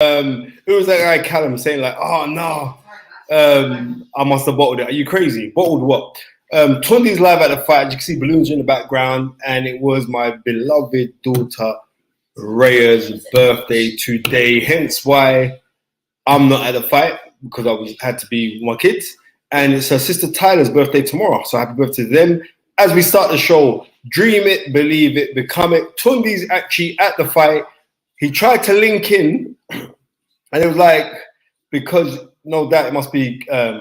It was that guy Callum saying like, "Oh no, I must have bottled it." Are you crazy? Bottled what? Tunde's live at the fight. You can see balloons in the background, and it was my beloved daughter Raya's birthday today. Hence why I'm not at the fight, because had to be with my kids. And it's her sister Tyler's birthday tomorrow. So happy birthday to them. As we start the show, dream it, believe it, become it. Tunde's actually at the fight. He tried to link in, and it was like, because no doubt it must be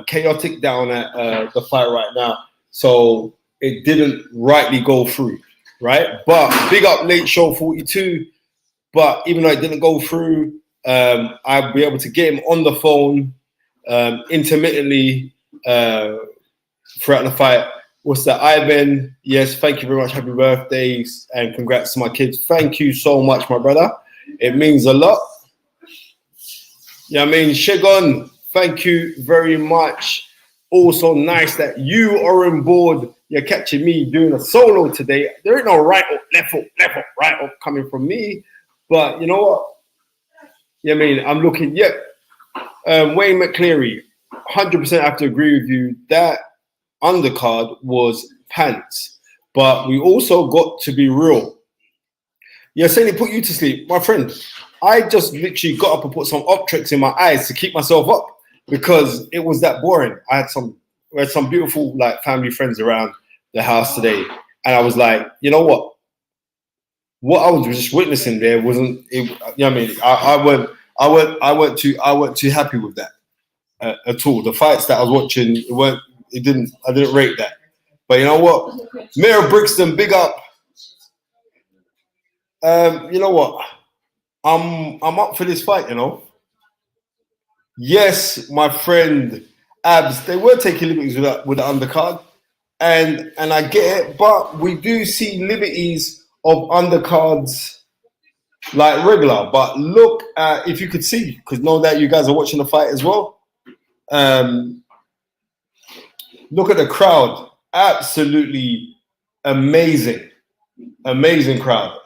chaotic down at the fight right now. So it didn't rightly go through, right? But big up Late Show 42. But even though it didn't go through, I'll be able to get him on the phone intermittently throughout the fight. What's that, Ivan? Yes, thank you very much. Happy birthdays and congrats to my kids. Thank you so much, my brother. It means a lot. Yeah, I mean, Shegon, thank you very much. Also nice that you are on board. You're catching me doing a solo today. There ain't no right up, left up, right up coming from me. But you know what? Yeah, I mean, I'm looking, Wayne McCleary, 100% have to agree with you. That undercard was pants. But we also got to be real. Yeah, saying it put you to sleep. My friend, I just literally got up and put some Optrex in my eyes to keep myself up because it was that boring. We had some beautiful like family friends around the house today. And I was like, you know what? What I was just witnessing there wasn't, you know what I mean? I weren't too happy with that at all. The fights that I was watching, I didn't rate that. But you know what? Mayor Brixton, big up. You know what? I'm up for this fight, you know. Yes, my friend Abs, they were taking liberties with the undercard, and I get it, but we do see liberties of undercards like regular. But look at, if you could see, because know that you guys are watching the fight as well. Look at the crowd, absolutely amazing crowd.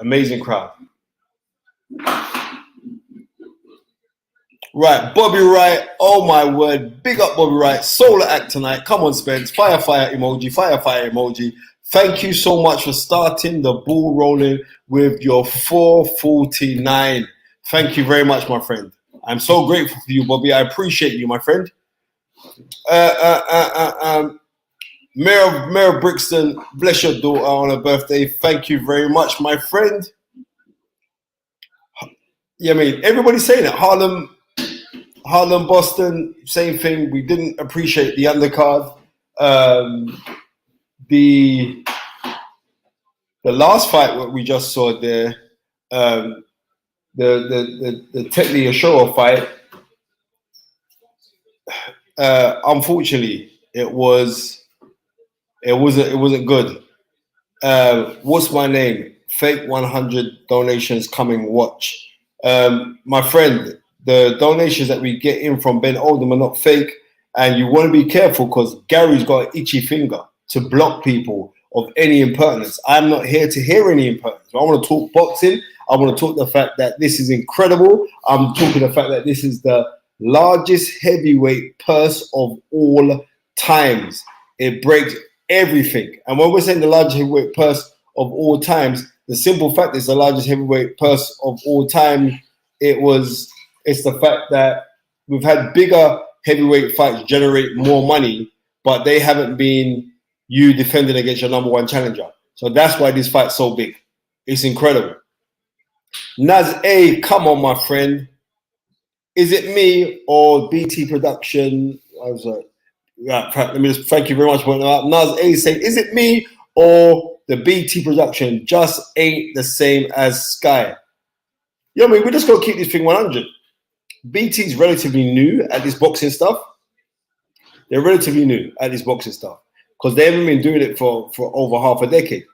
Right, Bobby Wright. Oh my word, big up Bobby Wright. Solar act tonight. Come on, Spence. Fire emoji. Thank you so much for starting the ball rolling with your 449. Thank you very much, my friend. I'm so grateful for you, Bobby. I appreciate you, my friend. Mayor Brixton, bless your daughter on her birthday. Thank you very much, my friend. Yeah, I mean, everybody's saying it. Harlem, Boston, same thing. We didn't appreciate the undercard. The last fight what we just saw there, the Tetley Ashura fight. Unfortunately, it wasn't good. What's my name? Fake 100 donations coming. Watch, my friend. The donations that we get in from Ben Oldham are not fake, and you want to be careful because Gary's got an itchy finger to block people of any impertinence. I'm not here to hear any impertinence. I want to talk boxing. I want to talk the fact that this is incredible. I'm talking the fact that this is the largest heavyweight purse of all times. It breaks everything. And when we're saying the largest heavyweight purse of all times, the simple fact is the largest heavyweight purse of all time. It's the fact that we've had bigger heavyweight fights generate more money, but they haven't been you defending against your number one challenger. So that's why this fight's so big. It's incredible. Naz A, come on, my friend. Is it me or BT Production? I was like, let me just thank you very much for pointing out. Naz A saying, is it me or the BT Production just ain't the same as Sky? You know what I mean? We're just going to keep this thing 100. BT's relatively new at this boxing stuff. They're relatively new at this boxing stuff because they haven't been doing it for over half a decade.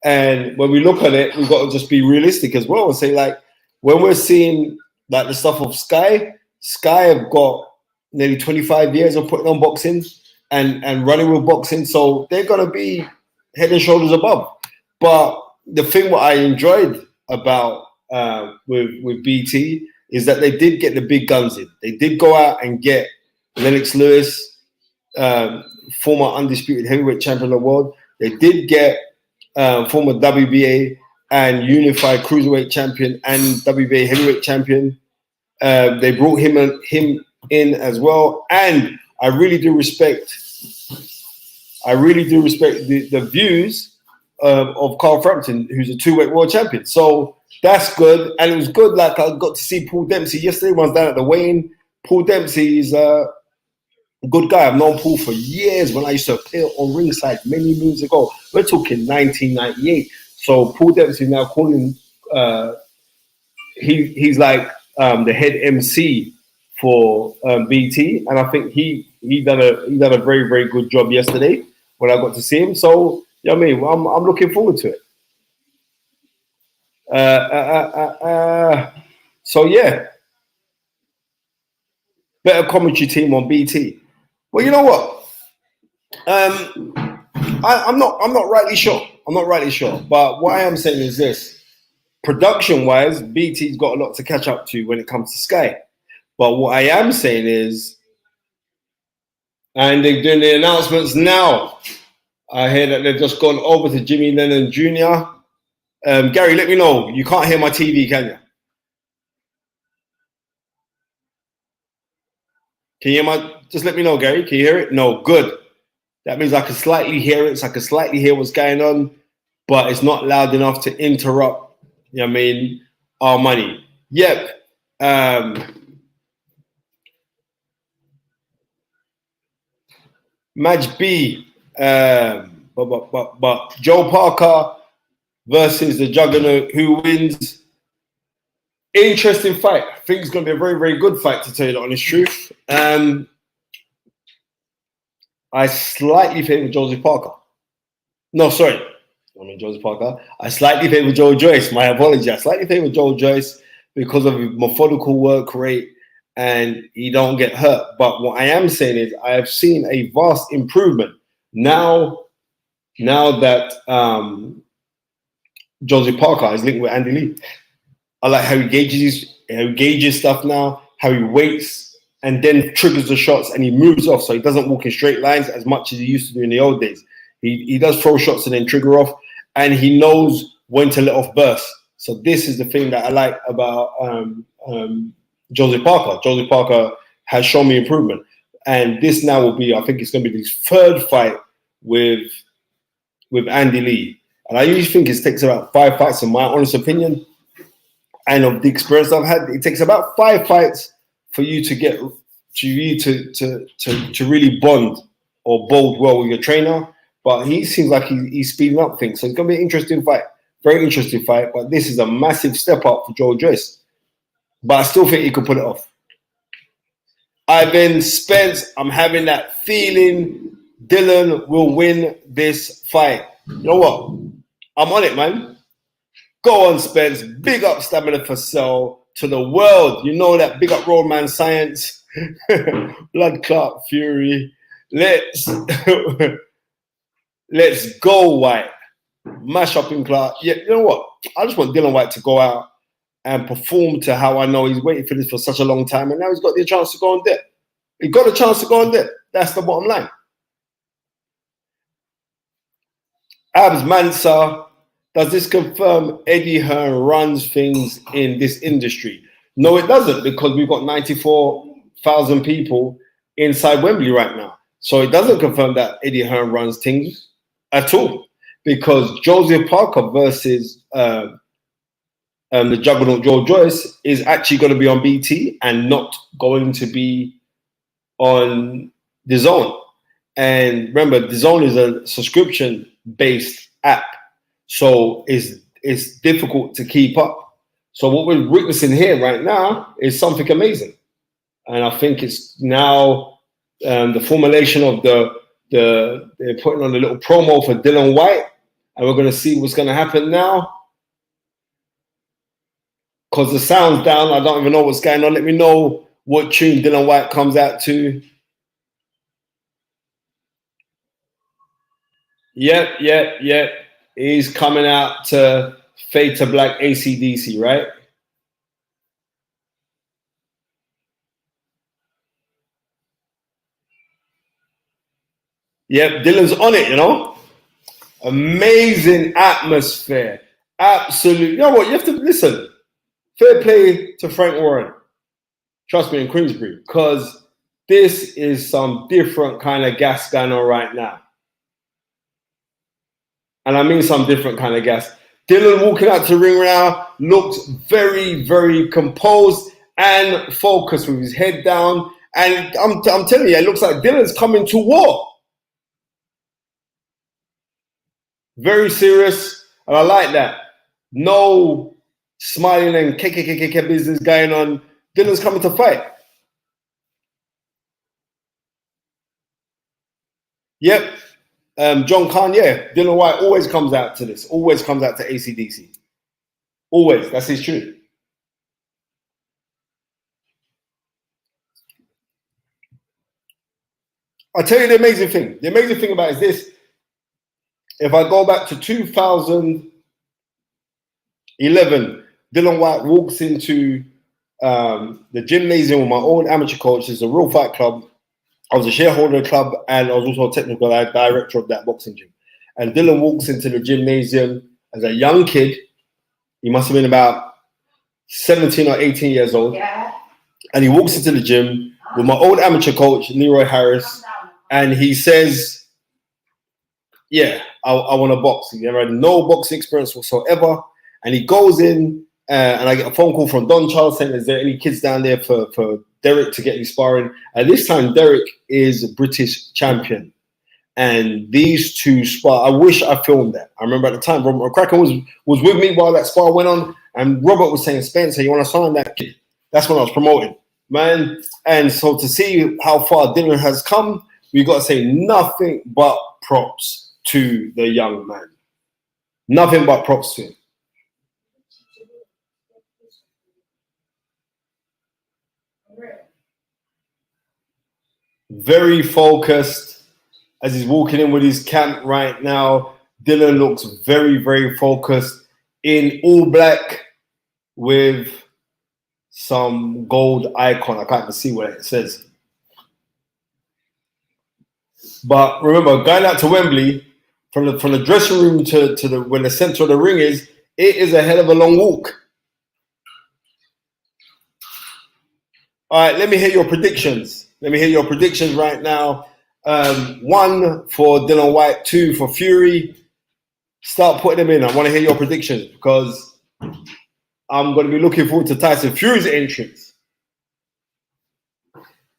And when we look at it, we've got to just be realistic as well and say, like, when we're seeing like the stuff of Sky have got nearly 25 years of putting on boxing and running with boxing. So they're going to be head and shoulders above. But the thing what I enjoyed about with BT, is that they did get the big guns in. They did go out and get Lennox Lewis, former undisputed heavyweight champion of the world. They did get former WBA and unified cruiserweight champion and WBA heavyweight champion. They brought him in as well, and I really do respect the views of Carl Frampton, who's a 2-weight world champion. So that's good, and it was good. Like, I got to see Paul Dempsey yesterday. I was down at the weigh-in. Paul Dempsey is a good guy. I've known Paul for years when I used to appear on ringside many moons ago. We're talking 1998. So Paul Dempsey now calling. He's like the head MC for BT, and I think he done a very, very good job yesterday when I got to see him. So you know what I mean, I'm looking forward to it. So yeah, better commentary team on BT. Well, you know what? I'm not rightly sure. I'm not rightly sure. But what I am saying is this: production-wise, BT's got a lot to catch up to when it comes to Sky. But what I am saying is, and they're doing the announcements now. I hear that they've just gone over to Jimmy Lennon Jr. Gary, let me know. You can't hear my TV, can you? Can you hear my? Just let me know, Gary. Can you hear it? No, good. That means I can slightly hear it. So I can slightly hear what's going on, but it's not loud enough to interrupt, you know what I mean, our money. Yep. Match B. But Joe Parker versus the Juggernaut. Who wins? Interesting fight. I think it's going to be a very, very good fight, to tell you the honest truth. I slightly favor Joseph Parker. No, sorry. I mean Joseph Parker. I slightly favor Joe Joyce. My apology. I slightly favor Joe Joyce because of his methodical work rate and he don't get hurt. But what I am saying is I have seen a vast improvement now that Joseph Parker is linked with Andy Lee. I like how he gauges stuff now, how he waits and then triggers the shots and he moves off, so he doesn't walk in straight lines as much as he used to do in the old days. He does throw shots and then trigger off, and he knows when to let off bursts. So this is the thing that I like about Joseph Parker. Joseph Parker has shown me improvement, and this now will be, I think it's going to be his third fight with Andy Lee. And I usually think it takes about 5 fights, in my honest opinion, and of the experience I've had, it takes about 5 fights for you to get to really bond or bond well with your trainer. But he seems like he's speeding up things. So it's going to be an interesting fight. Very interesting fight. But this is a massive step up for Joe Joyce. But I still think he could pull it off. Ivan Spence, I'm having that feeling Dillian will win this fight. You know what? I'm on it, man. Go on, Spence. Big up Stamina for Cell to the world. You know that. Big up Roadman Science. Blood Clot Fury. Let's go, White. Mash up in Clark. Yeah, you know what? I just want Dillian Whyte to go out and perform to how I know he's waiting for this for such a long time, and now he's got the chance to go on dip. He got a chance to go on dip. That's the bottom line. Abs Mansa, does this confirm Eddie Hearn runs things in this industry? No, it doesn't, because we've got 94,000 people inside Wembley right now. So it doesn't confirm that Eddie Hearn runs things at all, because Joseph Parker versus the Juggernaut Joe Joyce is actually going to be on BT and not going to be on DAZN. And remember, DAZN is a subscription-based app, so it's difficult to keep up. So what we're witnessing here right now is something amazing, and I think it's now the formulation of they're putting on a little promo for Dillian Whyte, and we're going to see what's going to happen now. Because the sound's down, I don't even know what's going on. Let me know what tune Dillian Whyte comes out to. Yep. He's coming out to Fade to Black AC/DC, right? Yep, Dylan's on it, you know. Amazing atmosphere. Absolutely. You know what? You have to listen. Fair play to Frank Warren. Trust me, in Queensbury, because this is some different kind of gas going on right now. And I mean some different kind of gas. Dylan walking out to the ring now looks very, very composed and focused with his head down. And I'm telling you, it looks like Dylan's coming to war. Very serious, and I like that. No smiling and KKKK business going on. Dylan's coming to fight. Yep. John Khan, yeah. Dillian Whyte always comes out to this. Always comes out to AC/DC. Always. That's his truth. I'll tell you the amazing thing. The amazing thing about it is this. If I go back to 2011, Dillian Whyte walks into the gymnasium with my own amateur coach. It's a real fight club. I was a shareholder of the club, and I was also a technical director of that boxing gym. And Dylan walks into the gymnasium as a young kid. He must have been about 17 or 18 years old. Yeah. And he walks into the gym with my old amateur coach, Leroy Harris, and he says, yeah, I want to box. He never had no boxing experience whatsoever. And he goes in, and I get a phone call from Don Charles saying, is there any kids down there for Derek to get any sparring? At this time, Derek is a British champion. And these two spar. I wish I filmed that. I remember at the time, Robert McCracken was with me while that spar went on. And Robert was saying, Spencer, you want to sign that kid? That's when I was promoting, man. And so to see how far Dylan has come, we got to say nothing but props to the young man. Nothing but props to him. Very focused as he's walking in with his camp right now. Dylan looks very, very focused in all black with some gold icon. I can't even see what it says. But remember, going out to Wembley, from the dressing room to the when the center of the ring is, it is a hell of a long walk. All right, let me hear your predictions. Let me hear your predictions right now. 1 for Dillian Whyte, 2 for Fury. Start putting them in. I want to hear your predictions because I'm going to be looking forward to Tyson Fury's entrance.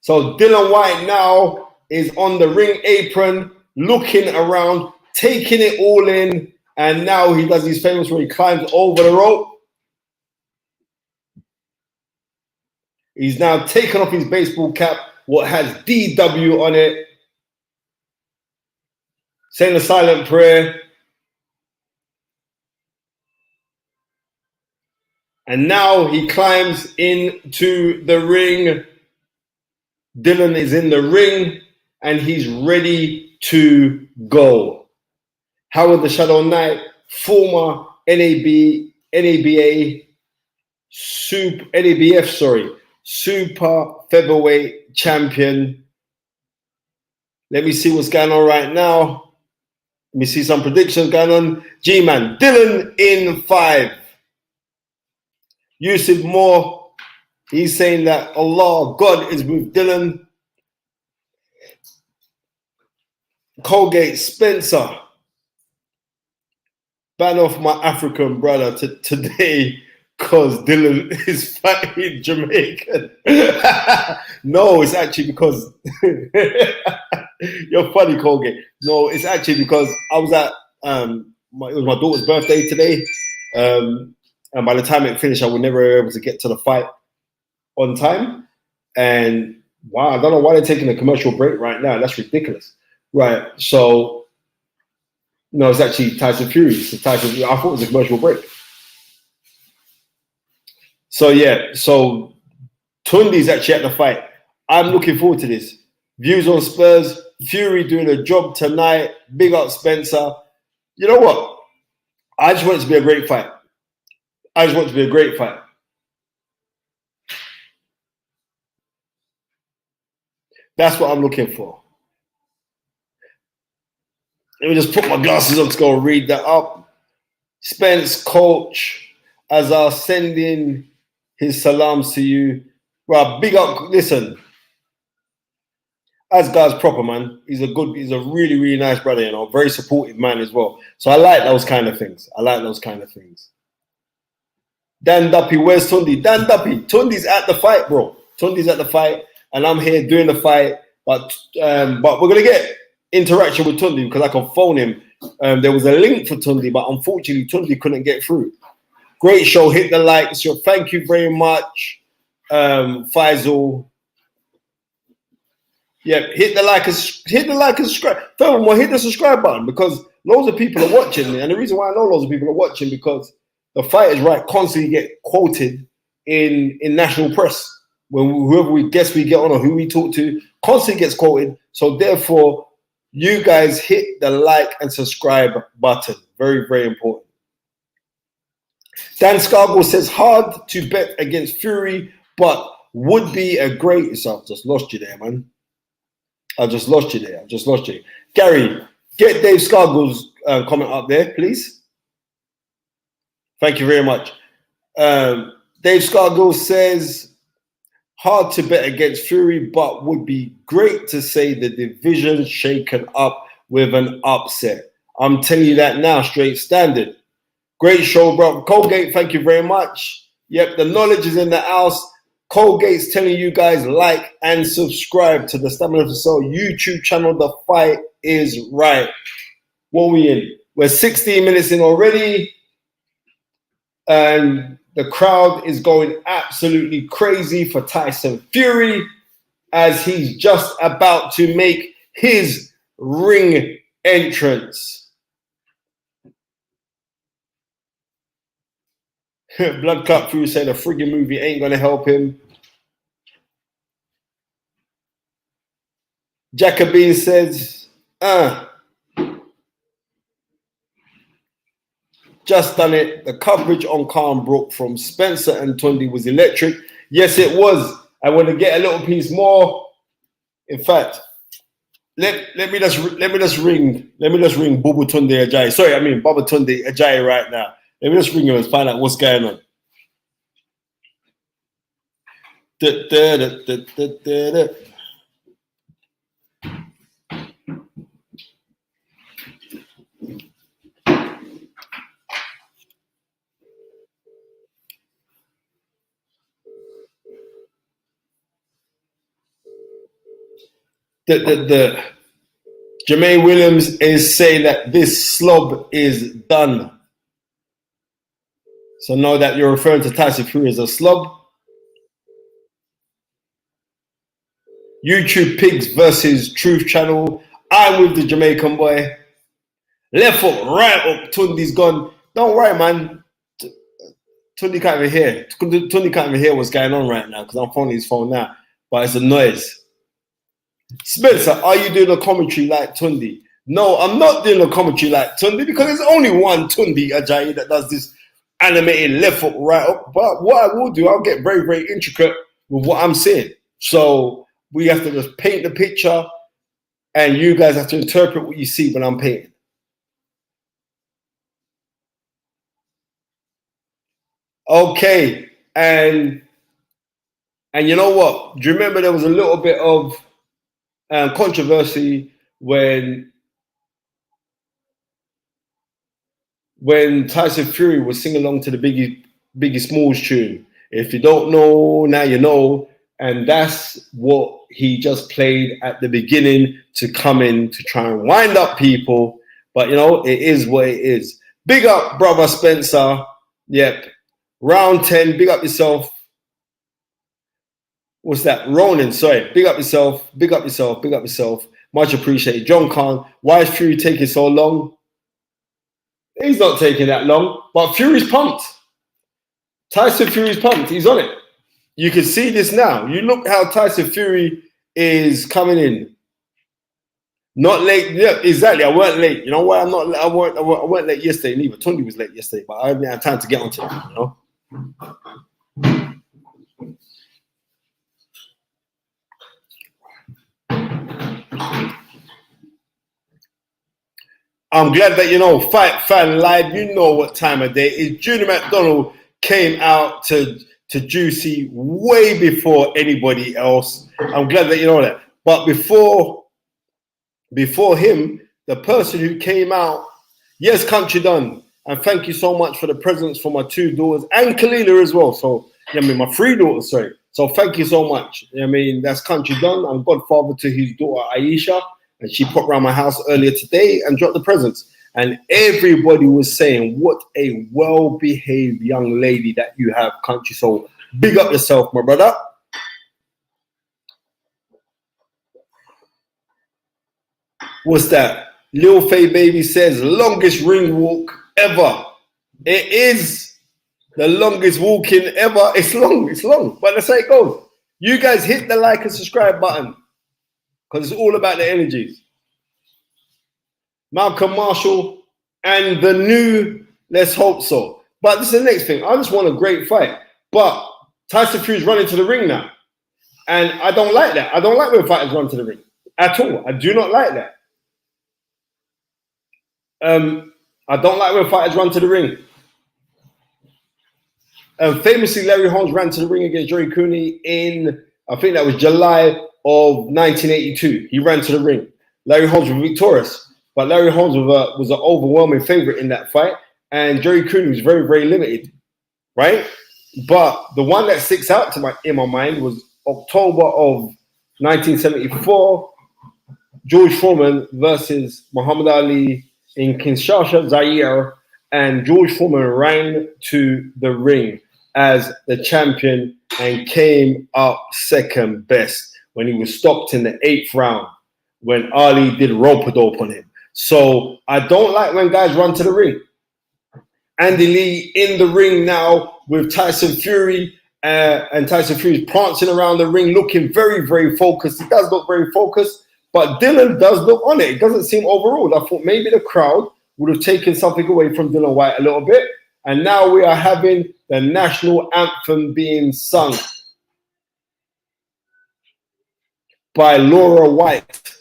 So Dillian Whyte now is on the ring apron, looking around, taking it all in, and now he does his famous where he climbs over the rope. He's now taken off his baseball cap, what has DW on it, saying a silent prayer. And now he climbs into the ring. Dylan is in the ring and he's ready to go. Howard the Shadow Knight, former NABF, super featherweight champion. Let me see what's going on right now. Let me see some predictions going on. G-Man, Dylan in 5. Yusuf Moore, he's saying that Allah, God is with Dylan. Colgate Spencer, ban off my African brother today because Dylan is fighting Jamaican. No, it's actually because you're funny, Colgate. No, it's actually because I was at it was my daughter's birthday today. And by the time it finished, I was never able to get to the fight on time. And wow, I don't know why they're taking a commercial break right now. That's ridiculous. Right. So, no, it's actually Tyson Fury. I thought it was a commercial break. So, yeah. So, Tunde's actually at the fight. I'm looking forward to this. Views on Spurs. Fury doing a job tonight. Big up Spencer. You know what? I just want it to be a great fight. That's what I'm looking for. Let me just put my glasses on to go read that up. Spence, coach, as I send in his salams to you. Well, big up. Listen, as God's proper, man. He's a really, really nice brother, you know, very supportive man as well. So I like those kind of things. Dan Duppy, where's Tunde? Dan Duppy, Tunde's at the fight, bro. Tunde's at the fight, and I'm here doing the fight. But we're gonna get interaction with Tunde because I can phone him. There was a link for Tunde, but unfortunately Tunde couldn't get through. Great show. Hit the like. So thank you very much, Faisal. Yeah, hit the like and subscribe. Furthermore, hit the subscribe button because loads of people are watching, and the reason why I know loads of people are watching because the Fight is Right constantly get quoted in national press. When whoever we guess we get on or who we talk to constantly gets quoted. So therefore, you guys hit the like and subscribe button. Very, very important. Dan Scargill says hard to bet against Fury, but would be a great. So I've just lost you there, man. I've just lost you. Gary, get Dave Scargill's comment up there, please. Thank you very much. Dave Scargill says, hard to bet against Fury, but would be great to say the division shaken up with an upset. I'm telling you that now, straight standard. Great show, bro. Colgate, thank you very much. Yep, the knowledge is in the house. Colgate's telling you guys like and subscribe to the Stamina for Soul YouTube channel. The Fight is Right. What are we in? We're 16 minutes in already. And the crowd is going absolutely crazy for Tyson Fury as he's just about to make his ring entrance. Blood Clot Fury said the friggin' movie ain't gonna help him. Jacobin says, just done it. The coverage on Calm Brook from Spencer and Tunde was electric. Yes, it was. I want to get a little piece more. In fact, let me just ring Bubu Tunde Ajayi. Sorry, I mean Baba Tunde Ajayi right now. Let me just ring him and find out what's going on. Jermaine Williams is saying that this slob is done. So know that you're referring to Tyson Fury as a slob. YouTube Pigs versus Truth Channel. I'm with the Jamaican boy. Left foot, right up. Tunde's gone. Don't worry, man. Tunde can't even hear. Tunde can't even hear what's going on right now because I'm phoning his phone now. But it's a noise. Spencer, are you doing a commentary like Tunde? No, I'm not doing a commentary like Tunde because there's only one Tunde Ajayi that does this animated left foot right up. But what I will do, I'll get very, very intricate with what I'm saying. So we have to just paint the picture and you guys have to interpret what you see when I'm painting. Okay, and you know what? Do you remember there was a little bit of controversy when Tyson Fury was singing along to the Biggie Smalls tune? If you don't know, now you know. And that's what he just played at the beginning to come in to try and wind up people. But, you know, it is what it is. Big up, brother Spencer. Yep. Round 10, big up yourself. What's that? Ronan, sorry. Big up yourself. Big up yourself. Big up yourself. Much appreciated. John Khan, why is Fury taking so long? He's not taking that long, but Fury's pumped. Tyson Fury's pumped. He's on it. You can see this now. You look how Tyson Fury is coming in. Not late. Yeah, exactly. I weren't late. You know why I'm not? I weren't late yesterday neither. Tunde was late yesterday, but I didn't have time to get onto it. You know. I'm glad that, you know, Fight Fan Live, you know what time of day is. Judy McDonald came out to Juicy way before anybody else. I'm glad that you know that. But before him, the person who came out, yes, Country Done. And thank you so much for the presents for my 2 daughters and Kalila as well. So, I mean, my 3 daughters, sorry. So thank you so much. I mean, that's Country Done. I'm godfather to his daughter, Aisha. And she popped around my house earlier today and dropped the presents. And everybody was saying, what a well-behaved young lady that you have, Country. So big up yourself, my brother. What's that? Lil Faye Baby says, longest ring walk ever. It is the longest walking ever. It's long. But that's how it goes. You guys hit the like and subscribe button because it's all about the energies. Malcolm Marshall and the new, let's hope so. But this is the next thing. I just want a great fight. But Tyson Fury's running to the ring now. And I don't like that. I don't like when fighters run to the ring at all. I do not like that. I don't like when fighters run to the ring. Famously, Larry Holmes ran to the ring against Joey Cooney in, I think that was July of 1982. He ran to the ring. Larry Holmes was victorious, but Larry Holmes was an overwhelming favorite in that fight, and Joey Cooney was very, very limited, right? But the one that sticks out to in my mind was October of 1974, George Foreman versus Muhammad Ali in Kinshasa, Zaire, and George Foreman ran to the ring as the champion and came up second best when he was stopped in the 8th round when Ali did rope-a-dope on him. So I don't like when guys run to the ring. Andy Lee in the ring now with Tyson Fury, and Tyson Fury's prancing around the ring looking very, very focused. He does look very focused, but Dillian does look on it. It doesn't seem overruled. I thought maybe the crowd would have taken something away from Dillian Whyte a little bit. And now we are having the national anthem being sung by Laura White.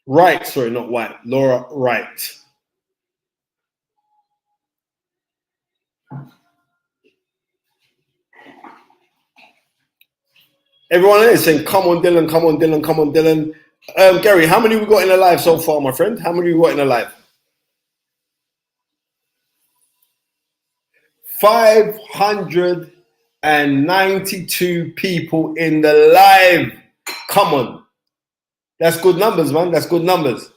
Wright, sorry, not White. Laura Wright. Everyone is saying, come on, Dillian, come on, Dillian, come on, Dillian. Gary, how many we got in the live so far, my friend? How many we got in the live? 592 people in the live. Come on. That's good numbers, man. That's good numbers.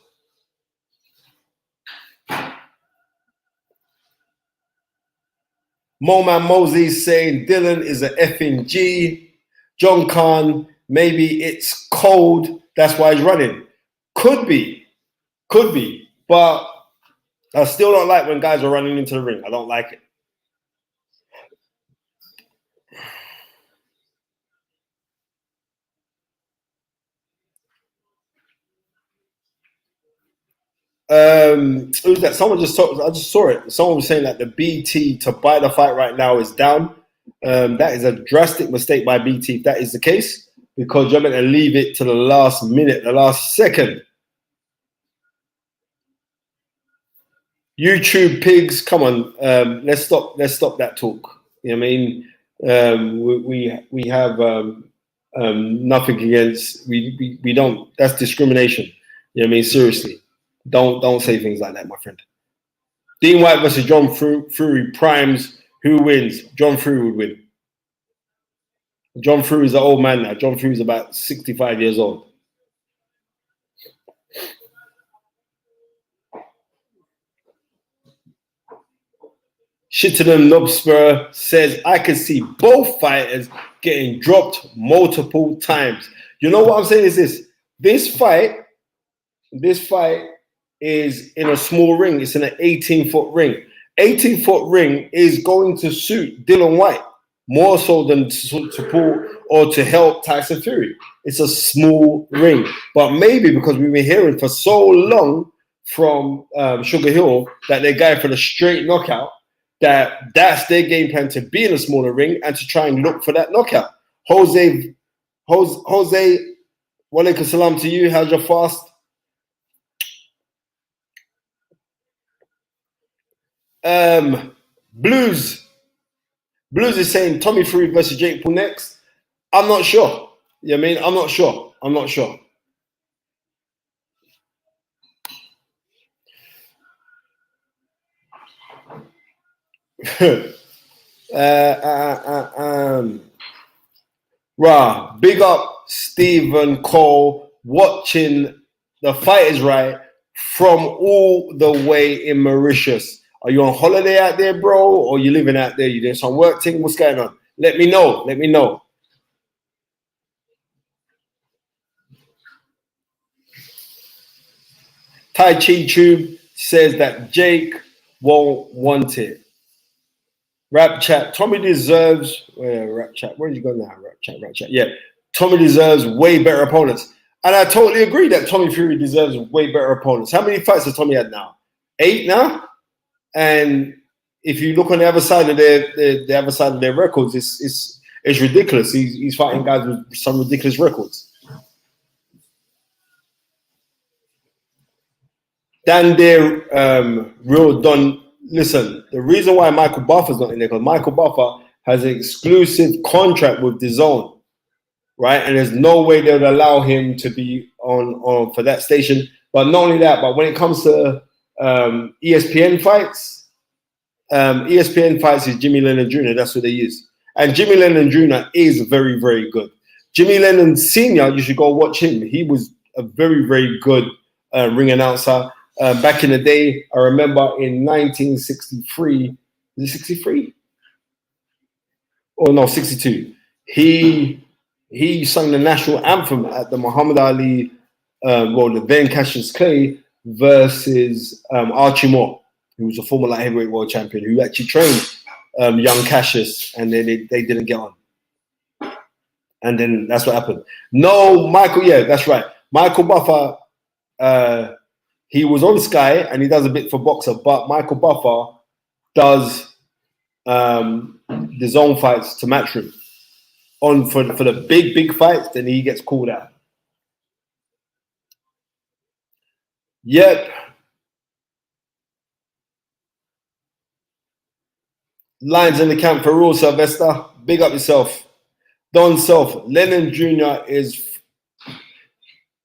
Moman Moses saying Dillian is a effing G. John Khan, maybe it's cold. That's why he's running. Could be. But I still don't like when guys are running into the ring. I don't like it. Who's that? Someone just saw, I just saw it. Someone was saying that the BT to buy the fight right now is down. That is a drastic mistake by BT if that is the case, because you're going to leave it to the last minute, the last second. YouTube pigs, come on, let's stop that talk. You know what I mean? We have nothing against, we don't, that's discrimination. You know what I mean? Seriously. Don't say things like that, my friend. Dean White versus John Fury primes. Who wins? John Fury would win. John Fury is an old man now. John Fury is about 65 years old. Shittenham Nobspur says, I can see both fighters getting dropped multiple times. You know what I'm saying is this. This fight is in a small ring. It's in an 18-foot ring. 18-foot ring is going to suit Dillian Whyte more so than to support or to help Tyson Fury. It's a small ring. But maybe because we've been hearing for so long from Sugar Hill that they're going for the straight knockout, that's their game plan, to be in a smaller ring and to try and look for that knockout. Jose, walaikum salam to you. How's your fast? Blues. Blues is saying Tommy Fury versus Jake Paul next. I'm not sure. You know what I mean? I'm not sure. I'm not sure. Rah, big up Stephen Cole watching The Fight Is Right from all the way in Mauritius. Are you on holiday out there, bro? Or you living out there? You doing some work thing? What's going on? Let me know. Let me know. Tai Chi Tube says that Jake won't want it. Rap chat. Tommy deserves. Rap chat. Where did you go now? Rap chat. Yeah. Tommy deserves way better opponents. And I totally agree that Tommy Fury deserves way better opponents. How many fights has Tommy had now? 8 now? And if you look on the other side of their records, it's ridiculous. He's fighting guys with some ridiculous records. Dan Dare, Real Don. Listen, the reason why Michael Buffer's not in there because Michael Buffer has an exclusive contract with DAZN, right? And there's no way they would allow him to be on for that station. But not only that, but when it comes to ESPN fights is Jimmy Lennon Jr. That's what they use. And Jimmy Lennon Jr. is very, very good. Jimmy Lennon Sr., you should go watch him. He was a very, very good ring announcer. Back in the day, I remember in 1963, is it 63? Oh no, 62. He sung the national anthem at the Muhammad Ali, the then Cassius Clay versus Archie Moore, who was a former light heavyweight world champion, who actually trained young Cassius, and then they didn't get on. And then that's what happened. No, Michael, yeah, that's right. Michael Buffer, he was on Sky and he does a bit for Boxer, but Michael Buffer does the zone fights to Matchroom. For the big fights, then he gets called out. Yep. Lines in the camp for Raw, Sylvester. Big up yourself. Don Self. Lennon Jr. is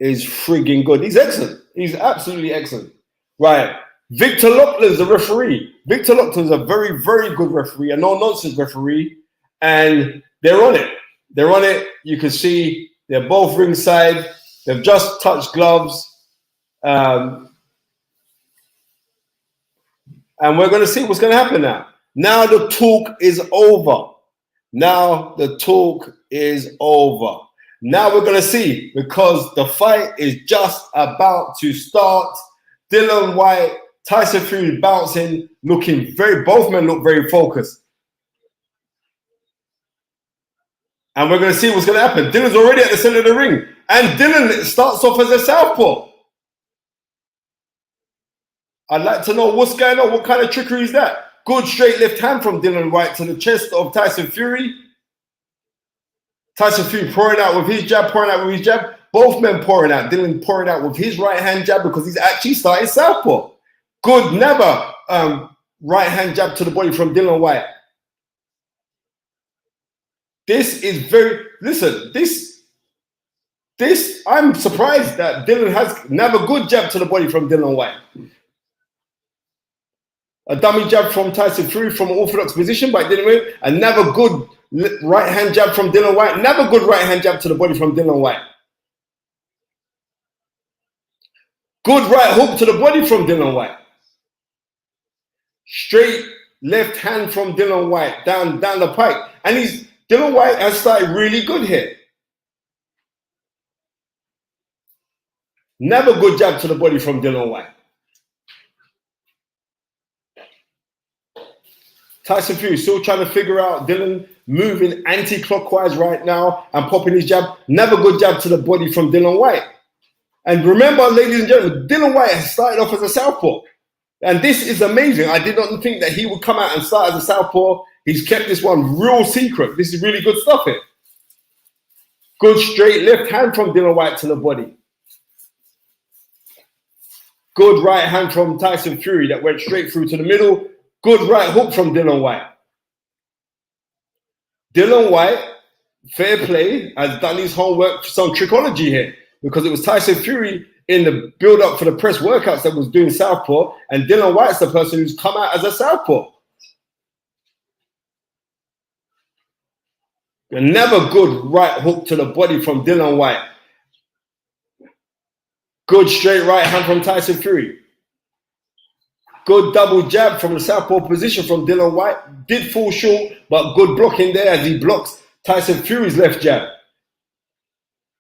frigging good. He's excellent. He's absolutely excellent. Right. Victor Loughlin's the referee. Victor Loughlin's a very, very good referee, a no-nonsense referee. And they're on it. They're on it. You can see they're both ringside. They've just touched gloves. And we're going to see what's going to happen now. Now the talk is over. Now the talk is over. Now we're going to see, because the fight is just about to start. Dillian Whyte, Tyson Fury bouncing, both men look very focused. And we're going to see what's going to happen. Dylan's already at the center of the ring. And Dillian starts off as a southpaw. I'd like to know what's going on. What kind of trickery is that? Good straight left hand from Dillian Whyte to the chest of Tyson Fury. Tyson Fury pouring out with his jab, Both men pouring out. Dillian pouring out with his right hand jab because he's actually starting southpaw. Good, never right hand jab to the body from Dillian Whyte. This is very, listen, this, I'm surprised that Dillian has never good jab to the body from Dillian Whyte. A dummy jab from Tyson Fury from an orthodox position by Dillian Whyte. And never good right hand jab from Dillian Whyte. Never good right hand jab to the body from Dillian Whyte. Good right hook to the body from Dillian Whyte. Straight left hand from Dillian Whyte down the pike. And Dillian Whyte has started really good here. Never good jab to the body from Dillian Whyte. Tyson Fury still trying to figure out Dillian moving anti-clockwise right now and popping his jab. Never good jab to the body from Dillian Whyte. And remember, ladies and gentlemen, Dillian Whyte has started off as a southpaw. And this is amazing. I did not think that he would come out and start as a southpaw. He's kept this one real secret. This is really good stuff here. Good straight left hand from Dillian Whyte to the body. Good right hand from Tyson Fury that went straight through to the middle. Good right hook from Dillian Whyte. Dillian Whyte, fair play, has done his homework for some trickology here, because it was Tyson Fury in the build-up for the press workouts that was doing southpaw, and Dillian Whyte's the person who's come out as a southpaw. Another good right hook to the body from Dillian Whyte. Good straight right hand from Tyson Fury. Good double jab from the southpaw position from Dillian Whyte. Did fall short, but good blocking there as he blocks Tyson Fury's left jab.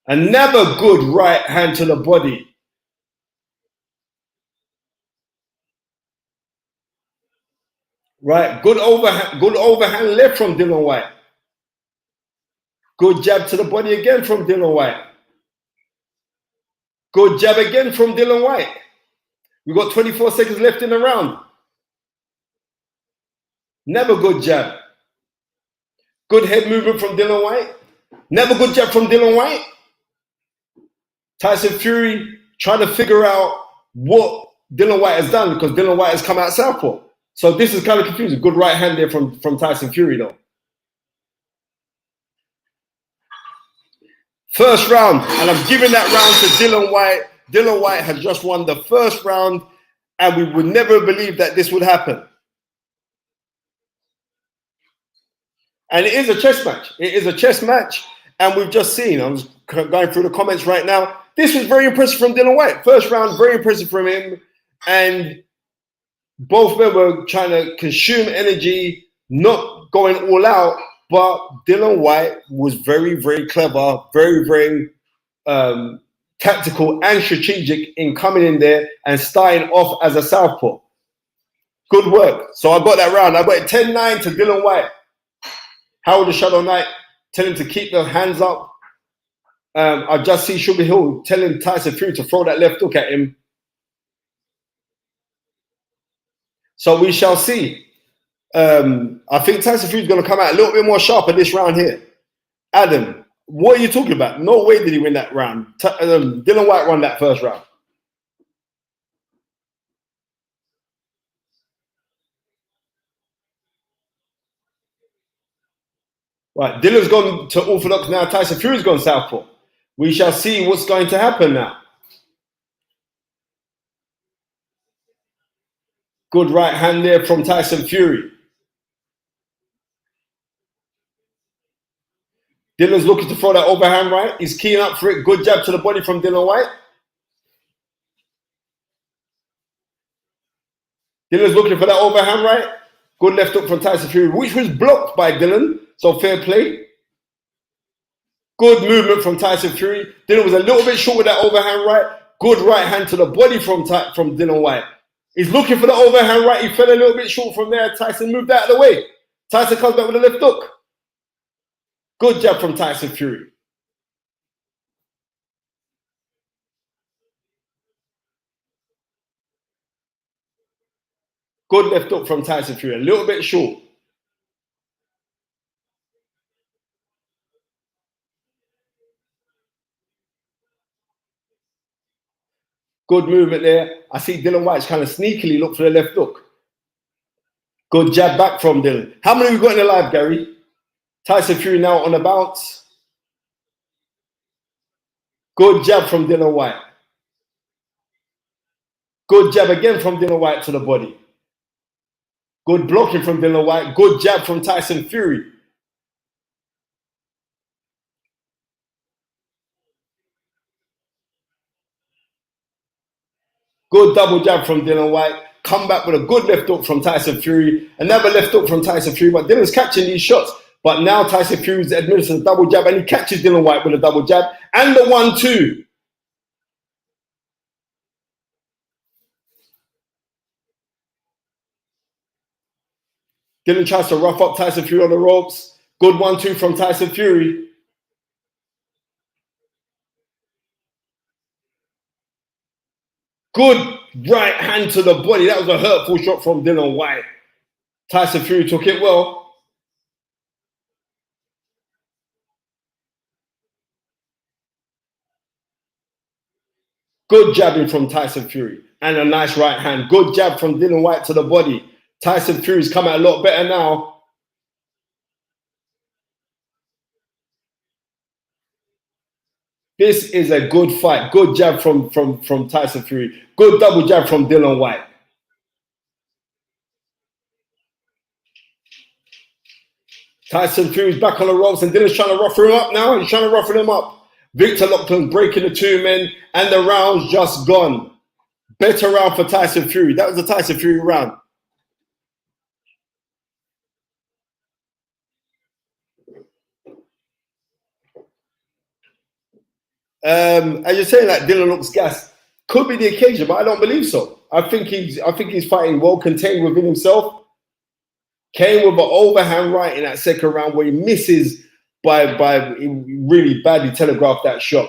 Another good right hand to the body. Right, good overhand left from Dillian Whyte. Good jab to the body again from Dillian Whyte. Good jab again from Dillian Whyte. We've got 24 seconds left in the round. Never good jab. Good head movement from Dillian Whyte. Never good jab from Dillian Whyte. Tyson Fury trying to figure out what Dillian Whyte has done, because Dillian Whyte has come out southpaw. So this is kind of confusing. Good right hand there from Tyson Fury though. First round, and I'm giving that round to Dillian Whyte. Dillian Whyte has just won the first round, and we would never believe that this would happen. And it is a chess match. It is a chess match, and we've just seen, I'm just going through the comments right now, this was very impressive from Dillian Whyte. First round, very impressive from him, and both men were trying to consume energy, not going all out, but Dillian Whyte was very, very clever, very, very tactical and strategic in coming in there and starting off as a southpaw. Good work. So I got that round. I got it 10-9 to Dillian Whyte. Howard the Shadow Knight telling him to keep the hands up. I just see Sugar Hill telling Tyson Fury to throw that left hook at him. So we shall see. I think Tyson Fury is going to come out a little bit more sharper this round here. Adam, what are you talking about? No way did he win that round. Dillian Whyte won that first round. Right, Dillian's gone to orthodox now. Tyson Fury's gone southpaw. We shall see what's going to happen now. Good right hand there from Tyson Fury. Dillian's looking to throw that overhand right. He's keying up for it. Good jab to the body from Dillian Whyte. Dillian's looking for that overhand right. Good left hook from Tyson Fury, which was blocked by Dillian. So fair play. Good movement from Tyson Fury. Dillian was a little bit short with that overhand right. Good right hand to the body from Dillian Whyte. He's looking for the overhand right. He fell a little bit short from there. Tyson moved out of the way. Tyson comes back with a left hook. Good jab from Tyson Fury. Good left hook from Tyson Fury. A little bit short. Good movement there. I see Dillian Whyte's kind of sneakily look for the left hook. Good jab back from Dillian. How many have we got in the live, Gary? Tyson Fury now on the bounce. Good jab from Dillian Whyte. Good jab again from Dillian Whyte to the body. Good blocking from Dillian Whyte. Good jab from Tyson Fury. Good double jab from Dillian Whyte. Come back with a good left hook from Tyson Fury. Another left hook from Tyson Fury. But Dillian's catching these shots. But now Tyson Fury's administered a double jab and he catches Dillian Whyte with a double jab. And the 1-2. Dillian tries to rough up Tyson Fury on the ropes. Good 1-2 from Tyson Fury. Good right hand to the body. That was a hurtful shot from Dillian Whyte. Tyson Fury took it well. Good jabbing from Tyson Fury. And a nice right hand. Good jab from Dillian Whyte to the body. Tyson Fury's come out a lot better now. This is a good fight. Good jab from Tyson Fury. Good double jab from Dillian Whyte. Tyson Fury's back on the ropes and Dillian's trying to roughen him up now. He's trying to roughen him up. Victor Lockton breaking the 2 men and the round's just gone. Better round for Tyson Fury. That was the Tyson Fury round. As you're saying, that Dillian looks gassed. Could be the occasion, but I don't believe so. I think he's fighting well contained within himself. Came with an overhand right in that second round where he misses by he really badly telegraphed that shot.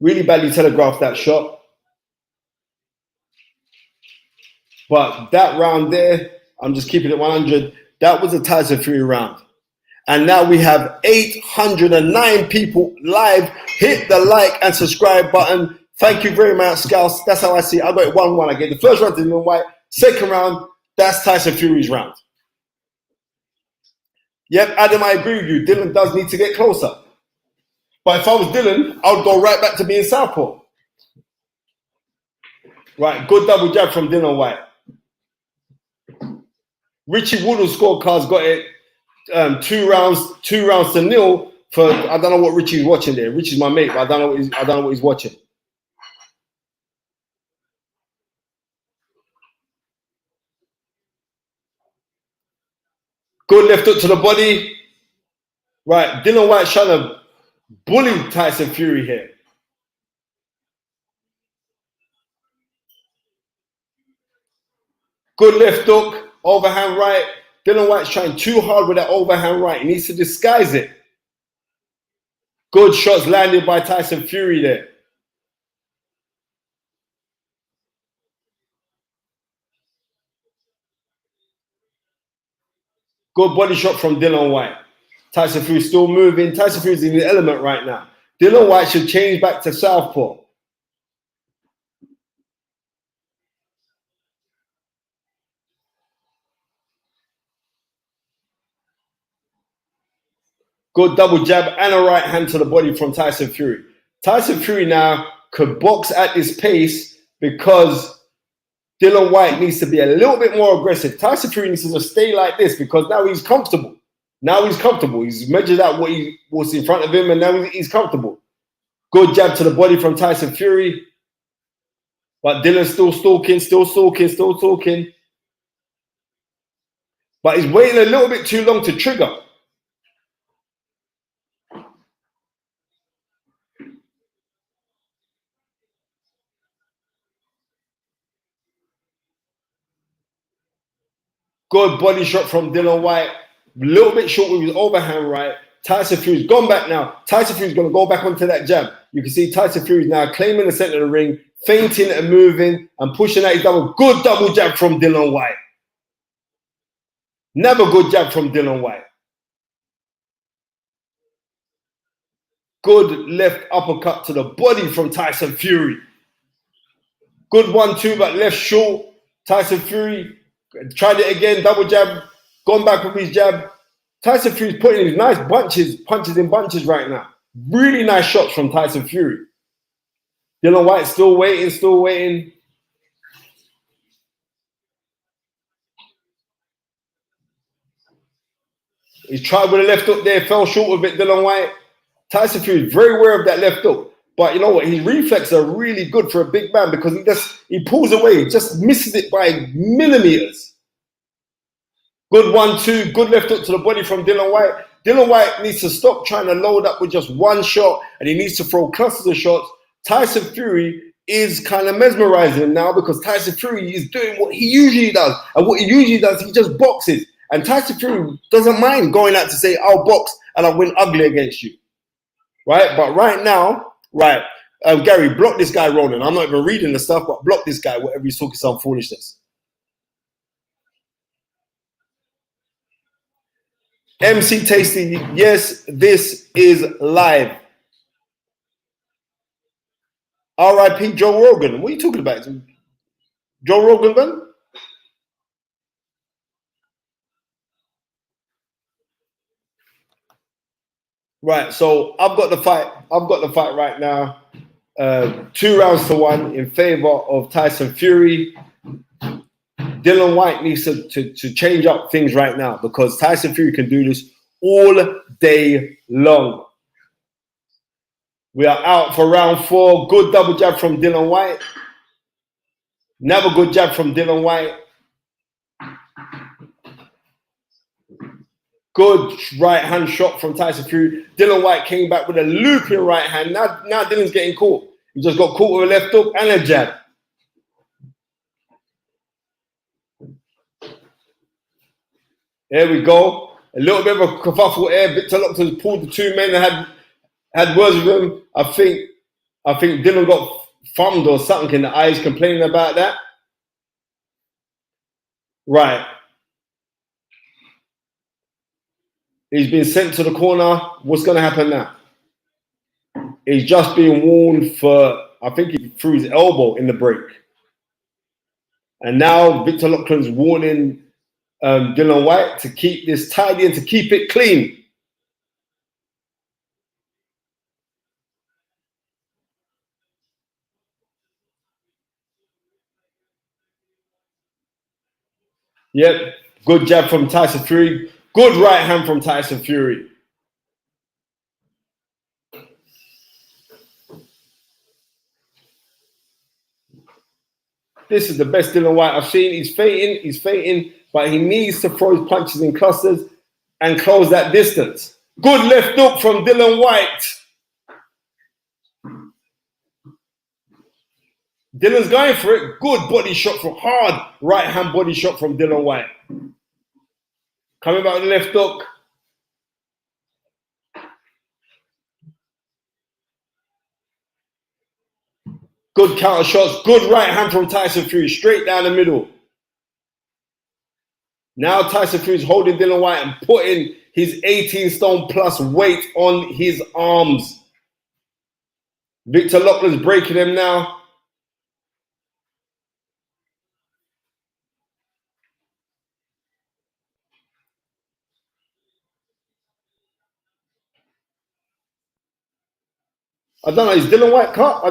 Really badly telegraphed that shot. But that round there, I'm just keeping it 100. That was a Tyson Fury round. And now we have 809 people live. Hit the like and subscribe button. Thank you very much, Scouts. That's how I see it. I got it 1-1. I get the first round to Dillian Whyte. Second round, that's Tyson Fury's round. Yep, Adam, I agree with you. Dillian does need to get closer. But if I was Dillian, I would go right back to being southpaw. Right, good double jab from Dillian Whyte. Richie Woodall's scorecard's got it 2 rounds to 0 for, I don't know what Richie's watching there. Richie's my mate, but I don't know what he's watching. Good left hook to the body. Right, Dillian Whyte's trying to bully Tyson Fury here. Good left hook, overhand right. Dillian Whyte's trying too hard with that overhand right. He needs to disguise it. Good shots landed by Tyson Fury there. Good body shot from Dillian Whyte. Tyson Fury still moving. Tyson Fury's in the element right now. Dillian Whyte should change back to southpaw. Good double jab and a right hand to the body from Tyson Fury. Tyson Fury now could box at this pace because Dillian Whyte needs to be a little bit more aggressive. Tyson Fury needs to just stay like this because now he's comfortable. Now he's comfortable. He's measured out what's in front of him and now he's comfortable. Good jab to the body from Tyson Fury. But Dillian's still stalking. But he's waiting a little bit too long to trigger. Good body shot from Dillian Whyte. A little bit short with his overhand right. Tyson Fury's gone back now. Tyson Fury's going to go back onto that jab. You can see Tyson Fury's now claiming the center of the ring, feinting and moving and pushing out his double. Good double jab from Dillian Whyte. Never good jab from Dillian Whyte. Good left uppercut to the body from Tyson Fury. Good 1-2, but left short. Tyson Fury tried it again, double jab, gone back with his jab. Tyson Fury's putting his nice punches in bunches right now. Really nice shots from Tyson Fury. Dillian Whyte still waiting. He's tried with a left hook there, fell short of it, Dillian Whyte. Tyson Fury is very aware of that left hook. But you know what? His reflexes are really good for a big man because he pulls away, just misses it by millimeters. Good 1-2, good left hook to the body from Dillian Whyte. Dillian Whyte needs to stop trying to load up with just one shot and he needs to throw clusters of shots. Tyson Fury is kind of mesmerizing him now because Tyson Fury is doing what he usually does. And what he usually does, he just boxes. And Tyson Fury doesn't mind going out to say, I'll box and I'll win ugly against you. Right? But right now, right, Gary, block this guy, Ronan. I'm not even reading the stuff, but block this guy, whatever he's talking some foolishness. MC Tasty, yes, this is live. R.I.P. Joe Rogan. What are you talking about? Joe Rogan done? Right, so I've got the fight. I've got the fight right now. 2-1 in favor of Tyson Fury. Dillian Whyte needs to change up things right now because Tyson Fury can do this all day long. We are out for round 4. Good double jab from Dillian Whyte. Another good jab from Dillian Whyte. Good right hand shot from Tyson Fury. Dillian Whyte came back with a looping right hand. Now Dillian's getting caught. He just got caught with a left hook and a jab. There we go. A little bit of a kerfuffle there. Victor Lockton pulled the two men and had words with him. I think Dillian got thumbed or something in the eyes, complaining about that. Right. He's been sent to the corner. What's going to happen now? He's just being warned for, I think he threw his elbow in the break. And now Victor Lockton's warning Dillian Whyte to keep this tidy and to keep it clean. Yep, good jab from Tyson Fury. Good right hand from Tyson Fury. This is the best Dillian Whyte I've seen. He's fainting, but he needs to throw his punches in clusters and close that distance. Good left hook from Dillian Whyte. Dillian's going for it. Good body shot from hard right hand body shot from Dillian Whyte. Coming back with the left hook. Good counter shots. Good right hand from Tyson Fury. Straight down the middle. Now Tyson Fury's holding Dillian Whyte and putting his 18 stone plus weight on his arms. Victor Lockton's breaking him now. I don't know, is Dillian Whyte cut?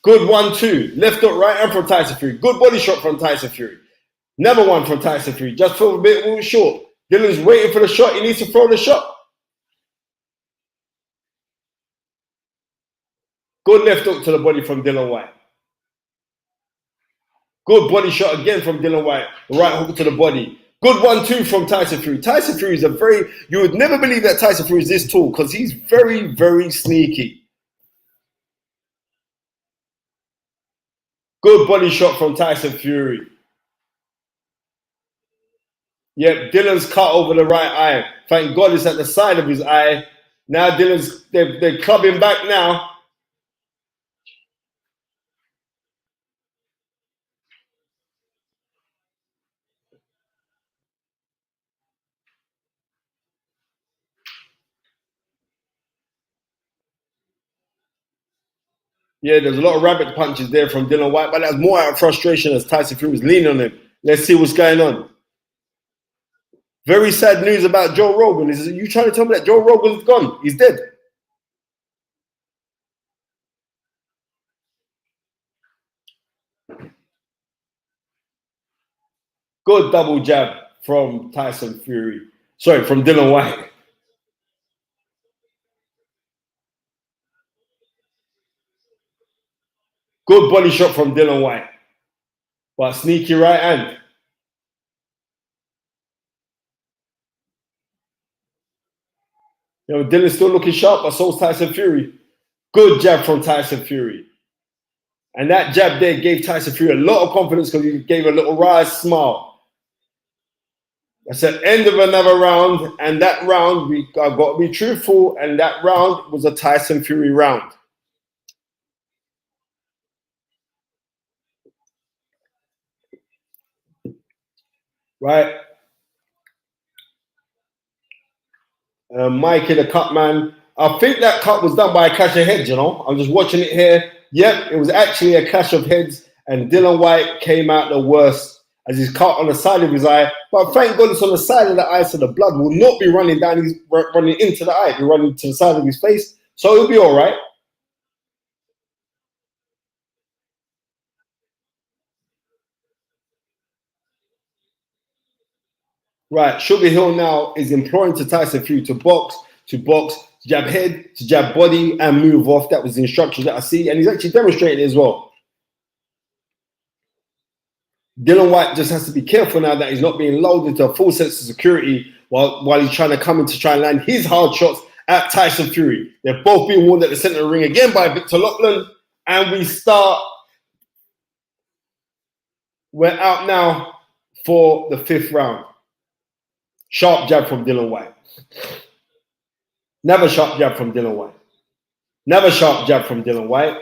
Good 1-2. Left hook, right hand from Tyson Fury. Good body shot from Tyson Fury. Never one from Tyson Fury. Just felt a bit short. Dillian's waiting for the shot. He needs to throw the shot. Good left hook to the body from Dillian Whyte. Good body shot again from Dillian Whyte. Right hook to the body. Good 1-2 from Tyson Fury. Tyson Fury is you would never believe that Tyson Fury is this tall because he's very, very sneaky. Good body shot from Tyson Fury. Yep, Dillian's cut over the right eye. Thank God it's at the side of his eye. Now they're clubbing back now. Yeah, there's a lot of rabbit punches there from Dillian Whyte, but that's more out of frustration as Tyson Fury was leaning on him. Let's see what's going on. Very sad news about Joe Rogan. Are you trying to tell me that Joe Rogan's gone? He's dead. Good double jab from Tyson Fury. Sorry, from Dillian Whyte. Good body shot from Dillian Whyte. But sneaky right hand. You know, Dillian's still looking sharp, but so's Tyson Fury. Good jab from Tyson Fury. And that jab there gave Tyson Fury a lot of confidence because he gave a little wry smile. That's the end of another round. And that round, I've got to be truthful, and that round was a Tyson Fury round. Right? Mikey the cut man. I think that cut was done by a clash of heads, you know. I'm just watching it here. Yep, it was actually a clash of heads. And Dillian Whyte came out the worst as he's cut on the side of his eye. But thank God it's on the side of the eye, so the blood will not be running running into the eye. It'll be running to the side of his face. So he'll be all right. Right, Sugar Hill now is imploring to Tyson Fury to box, to jab head, to jab body, and move off. That was the instructions that I see, and he's actually demonstrating it as well. Dillian Whyte just has to be careful now that he's not being lulled into a full sense of security while he's trying to come in to try and land his hard shots at Tyson Fury. They're both being warned at the center of the ring again by Victor Loughlin, and we start. We're out now for the 5th round. Sharp jab from Dillian Whyte. Never sharp jab from Dillian Whyte. Never sharp jab from Dillian Whyte.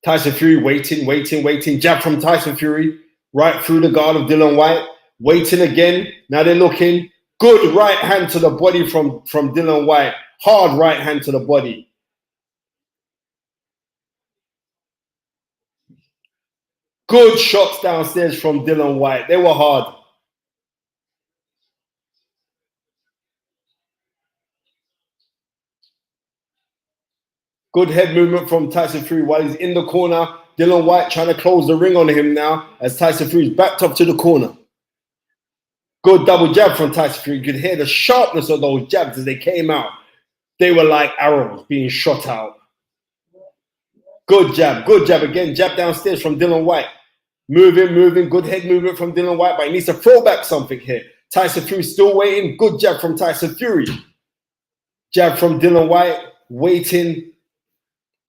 Tyson Fury waiting. Jab from Tyson Fury. Right through the guard of Dillian Whyte. Waiting again. Now they're looking. Good right hand to the body from Dillian Whyte. Hard right hand to the body. Good shots downstairs from Dillian Whyte. They were hard. Good head movement from Tyson Fury while he's in the corner. Dillian Whyte trying to close the ring on him now as Tyson Fury's backed up to the corner. Good double jab from Tyson Fury. You could hear the sharpness of those jabs as they came out. They were like arrows being shot out. Good jab again. Jab downstairs from Dillian Whyte. Moving. Good head movement from Dillian Whyte, but he needs to throw back something here. Tyson Fury still waiting. Good jab from Tyson Fury. Jab from Dillian Whyte. Waiting.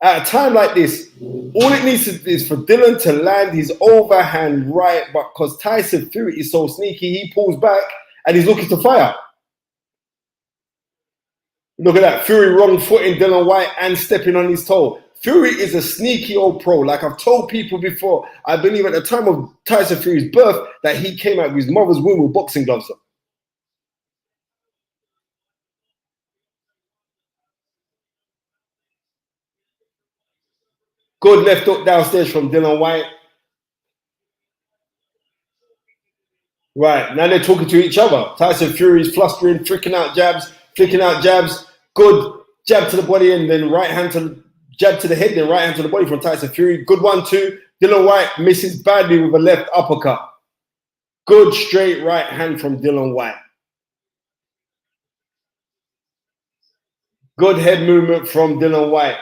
At a time like this, all it needs is for Dillian to land his overhand right, but because Tyson Fury is so sneaky, he pulls back and he's looking to fire. Look at that. Fury wrong footing Dillian Whyte and stepping on his toe. Fury is a sneaky old pro. Like I've told people before, I believe at the time of Tyson Fury's birth that he came out of his mother's womb with boxing gloves on. Good left hook downstairs from Dillian Whyte. Right, now they're talking to each other. Tyson Fury's flustering, flicking out jabs. Good jab to the body and then right hand to jab to the head, then right hand to the body from Tyson Fury. Good 1-2. Dillian Whyte misses badly with a left uppercut. Good straight right hand from Dillian Whyte. Good head movement from Dillian Whyte.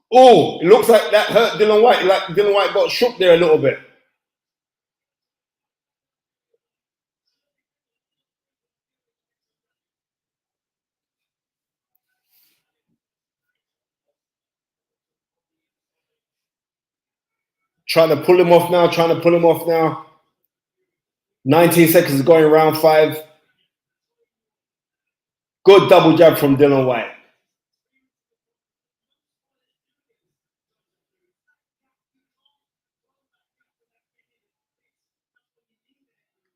Oh, it looks like that hurt Dillian Whyte. Like Dillian Whyte got shook there a little bit. Trying to pull him off now. 19 seconds is going round 5. Good double jab from Dillian Whyte.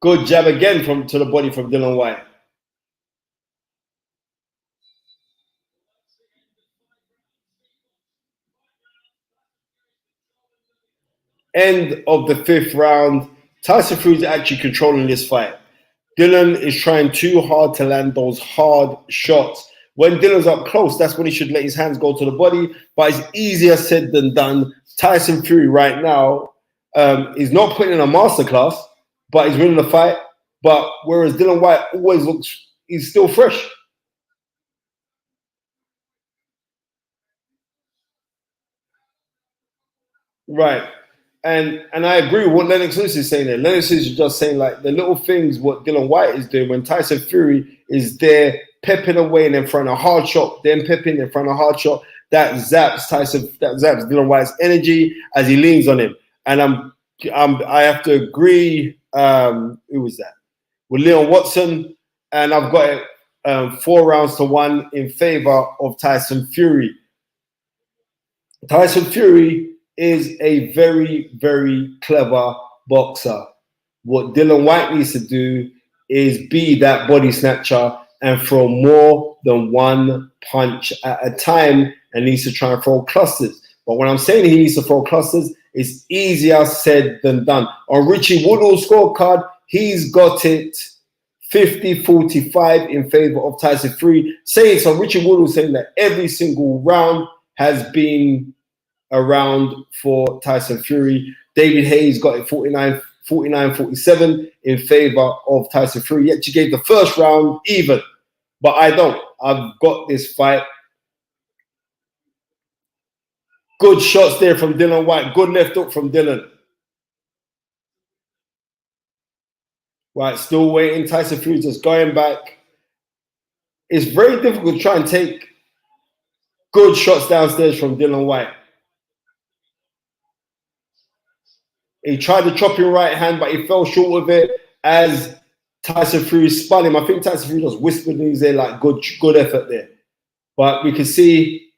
Good jab again to the body from Dillian Whyte. End of the 5th round. Tyson Fury is actually controlling this fight. Dillian is trying too hard to land those hard shots. When Dillian's up close, that's when he should let his hands go to the body. But it's easier said than done. Tyson Fury right now is not putting in a masterclass, but he's winning the fight. But whereas Dillian Whyte always looks, he's still fresh. Right. And I agree with what Lennox Lewis is saying there. Lennox Lewis is just saying like the little things what Dillian Whyte is doing when Tyson Fury is there pepping away and then throwing a hard shot, then pepping and throwing a hard shot, that zaps Dillian Whyte's energy as he leans on him. And I have to agree. Who was that? With Leon Watson, and I've got it 4-1 in favor of Tyson Fury. Tyson Fury is a very, very clever boxer. What Dillian Whyte needs to do is be that body snatcher and throw more than one punch at a time and needs to try and throw clusters. But when I'm saying he needs to throw clusters, it's easier said than done. On Richie Woodall's scorecard, he's got it 50-45 in favor of Tyson Fury. So Richie Woodall saying that every single round has been around for Tyson Fury. David Hayes got it 49-47 in favor of Tyson Fury. Yet she gave the first round even. But I don't. I've got this fight. Good shots there from Dillian Whyte. Good left hook from Dillian. Right, still waiting. Tyson Fury just going back. It's very difficult to try and take good shots downstairs from Dillian Whyte. He tried the chopping right hand, but he fell short of it as Tyson Fury spun him. I think Tyson Fury just whispered in his ear like, good effort there. But we can see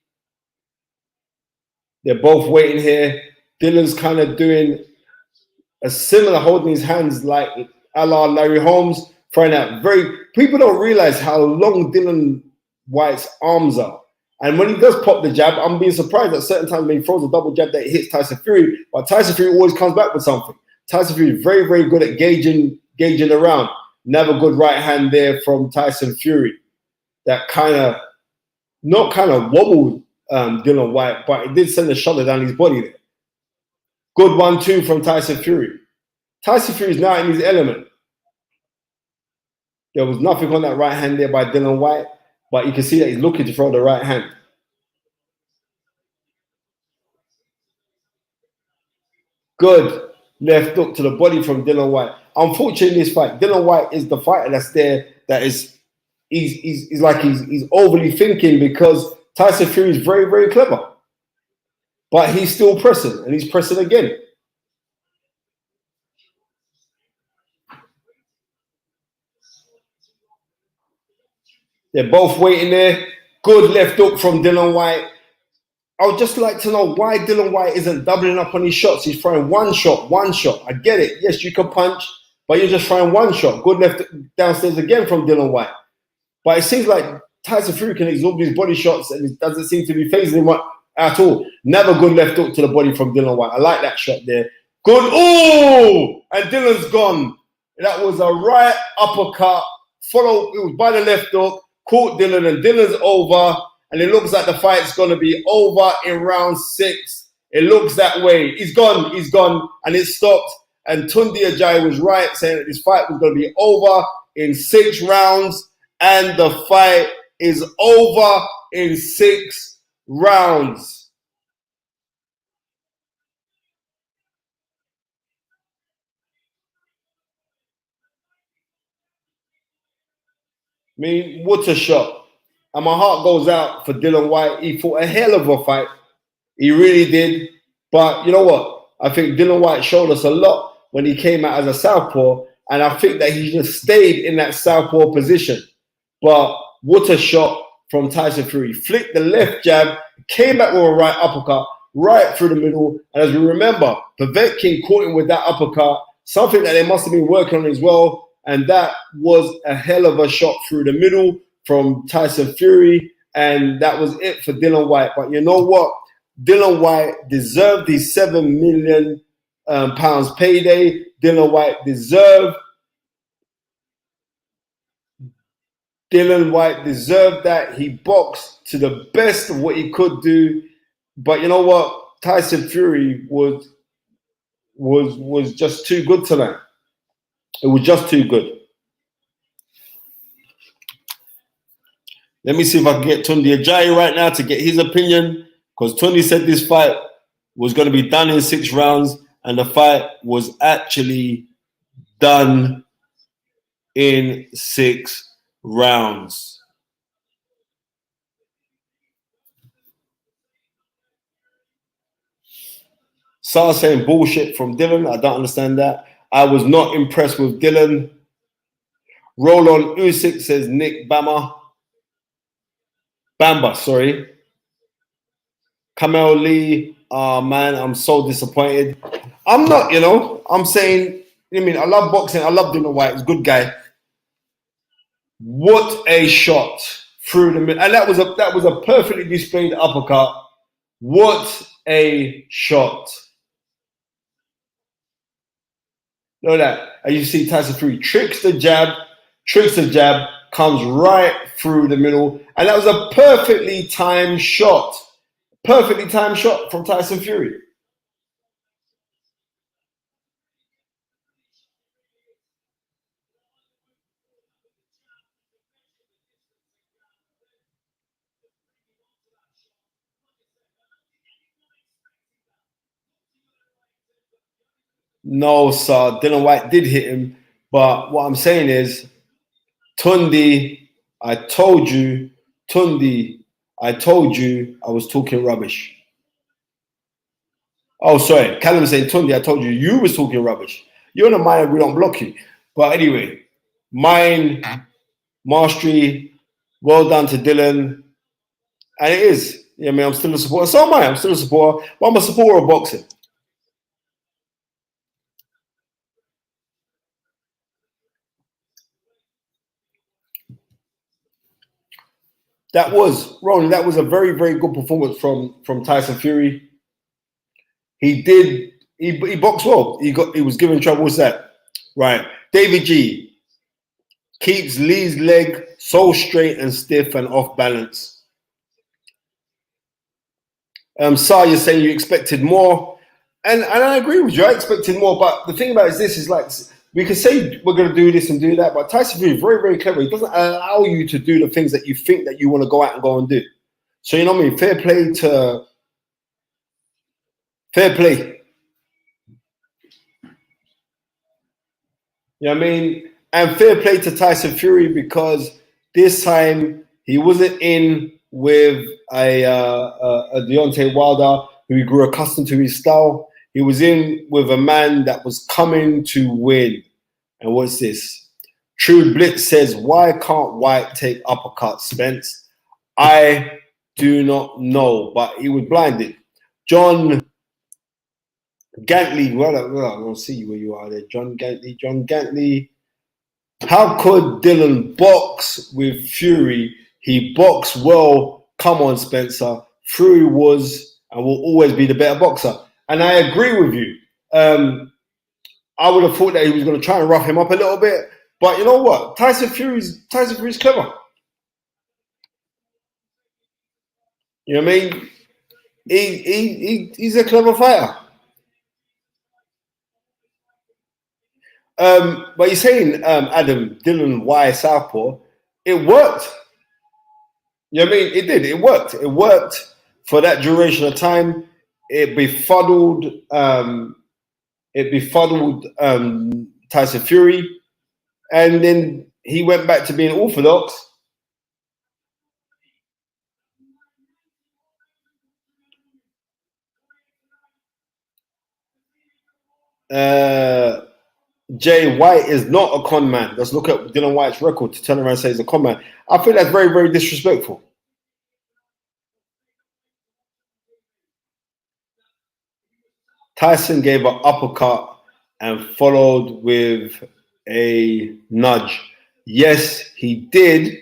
they're both waiting here. Dylan's kind of doing a similar, holding his hands like a la Larry Holmes, throwing out people don't realize how long Dillian Whyte's arms are. And when he does pop the jab, I'm being surprised at certain times when he throws a double jab that it hits Tyson Fury, but Tyson Fury always comes back with something. Tyson Fury is very, very good at gauging around. Never good right hand there from Tyson Fury. That not wobbled Dillian Whyte, but it did send a shoulder down his body there. Good 1-2 from Tyson Fury. Tyson Fury is now in his element. There was nothing on that right hand there by Dillian Whyte, but you can see that he's looking to throw the right hand. Good left hook to the body from Dillian Whyte. Unfortunately, in this fight, Dillian Whyte is the fighter that's there. That is, he's overly thinking because Tyson Fury is very, very clever, but he's still pressing, and he's pressing again. They're both waiting there. Good left hook from Dillian Whyte. I would just like to know why Dillian Whyte isn't doubling up on his shots. He's throwing one shot. I get it. Yes, you can punch, but you're just throwing one shot. Good left downstairs again from Dillian Whyte. But it seems like Tyson Fury can absorb these body shots and it doesn't seem to be phasing him at all. Never good left hook to the body from Dillian Whyte. I like that shot there. Good. Oh! And Dylan's gone. That was a right uppercut. It was by the left hook. Caught Dillian, and Dylan's over. And it looks like the fight's going to be over in round 6. It looks that way. He's gone. And it stopped. And Tunde Ajayi was right, saying that this fight was going to be over in 6 rounds. And the fight is over in 6 rounds. I mean, what a shot. And my heart goes out for Dillian Whyte. He fought a hell of a fight. He really did. But you know what? I think Dillian Whyte showed us a lot when he came out as a southpaw. And I think that he just stayed in that southpaw position. But what a shot from Tyson Fury. Flicked the left jab, came back with a right uppercut, right through the middle. And as we remember, Povetkin caught him with that uppercut, something that they must have been working on as well. And that was a hell of a shot through the middle from Tyson Fury. And that was it for Dillian Whyte. But you know what? Dillian Whyte deserved his £7 million payday. Dillian Whyte deserved that. He boxed to the best of what he could do. But you know what? Tyson Fury was just too good tonight. It was just too good. Let me see if I can get Tunde Ajayi right now to get his opinion, because Tunde said this fight was going to be done in 6 rounds, and the fight was actually done in 6 rounds. Started saying bullshit from Dillian. I don't understand that. I was not impressed with Dillian. Roland Usyk says Nick Bamba, sorry. Kamel Lee, man, I'm so disappointed. I'm not, I'm saying, I love boxing. I love Dillian Whyte. He's a good guy. What a shot through the middle. And that was a perfectly displayed uppercut. What a shot. Look at that. And you see Tyson Fury tricks the jab, comes right through the middle. And that was a perfectly timed shot. Perfectly timed shot from Tyson Fury. No, sir. Dillian Whyte did hit him. But what I'm saying is, Tunde, I told you I was talking rubbish. Oh, sorry. Callum saying, Tunde, I told you was talking rubbish. You're in a mind, we don't block you. But anyway, mine, mastery, well done to Dillian. And it is. Yeah, I mean, I'm still a supporter. So am I. I'm still a supporter. But I'm a supporter of boxing. That was, Ron, that was a very, very good performance from Tyson Fury. He boxed well. He was given trouble. What's that? Right. David G keeps Lee's leg so straight and stiff and off balance. Sar, you're saying you expected more. And I agree with you. I expected more. But the thing about it is this is like, we can say we're going to do this and do that, but Tyson Fury is very, very clever. He doesn't allow you to do the things that you think that you want to go out and go and do. So, you know what I mean? Fair play. You know what I mean? And fair play to Tyson Fury because this time he wasn't in with a Deontay Wilder who he grew accustomed to his style. He was in with a man that was coming to win. And what's this? True Blitz says, why can't White take uppercuts, Spence? I do not know, but he was blinded. John Gantley, well, I don't see where you are there. John Gantley. How could Dillian box with Fury? He boxed well. Come on, Spencer. Fury was and will always be the better boxer. And I agree with you. I would have thought that he was going to try and rough him up a little bit. But you know what? Tyson Fury's clever. You know what I mean? He's a clever fighter. But you're saying, Adam, Dillian Whyte Southpaw, it worked. You know what I mean? It did. It worked. It worked for that duration of time. It befuddled Tyson Fury. And then he went back to being orthodox. Jay White is not a con man. Let's look at Dillian Whyte's record to turn around and say he's a con man. I think that's very, very disrespectful. Tyson gave an uppercut and followed with a nudge. Yes, he did.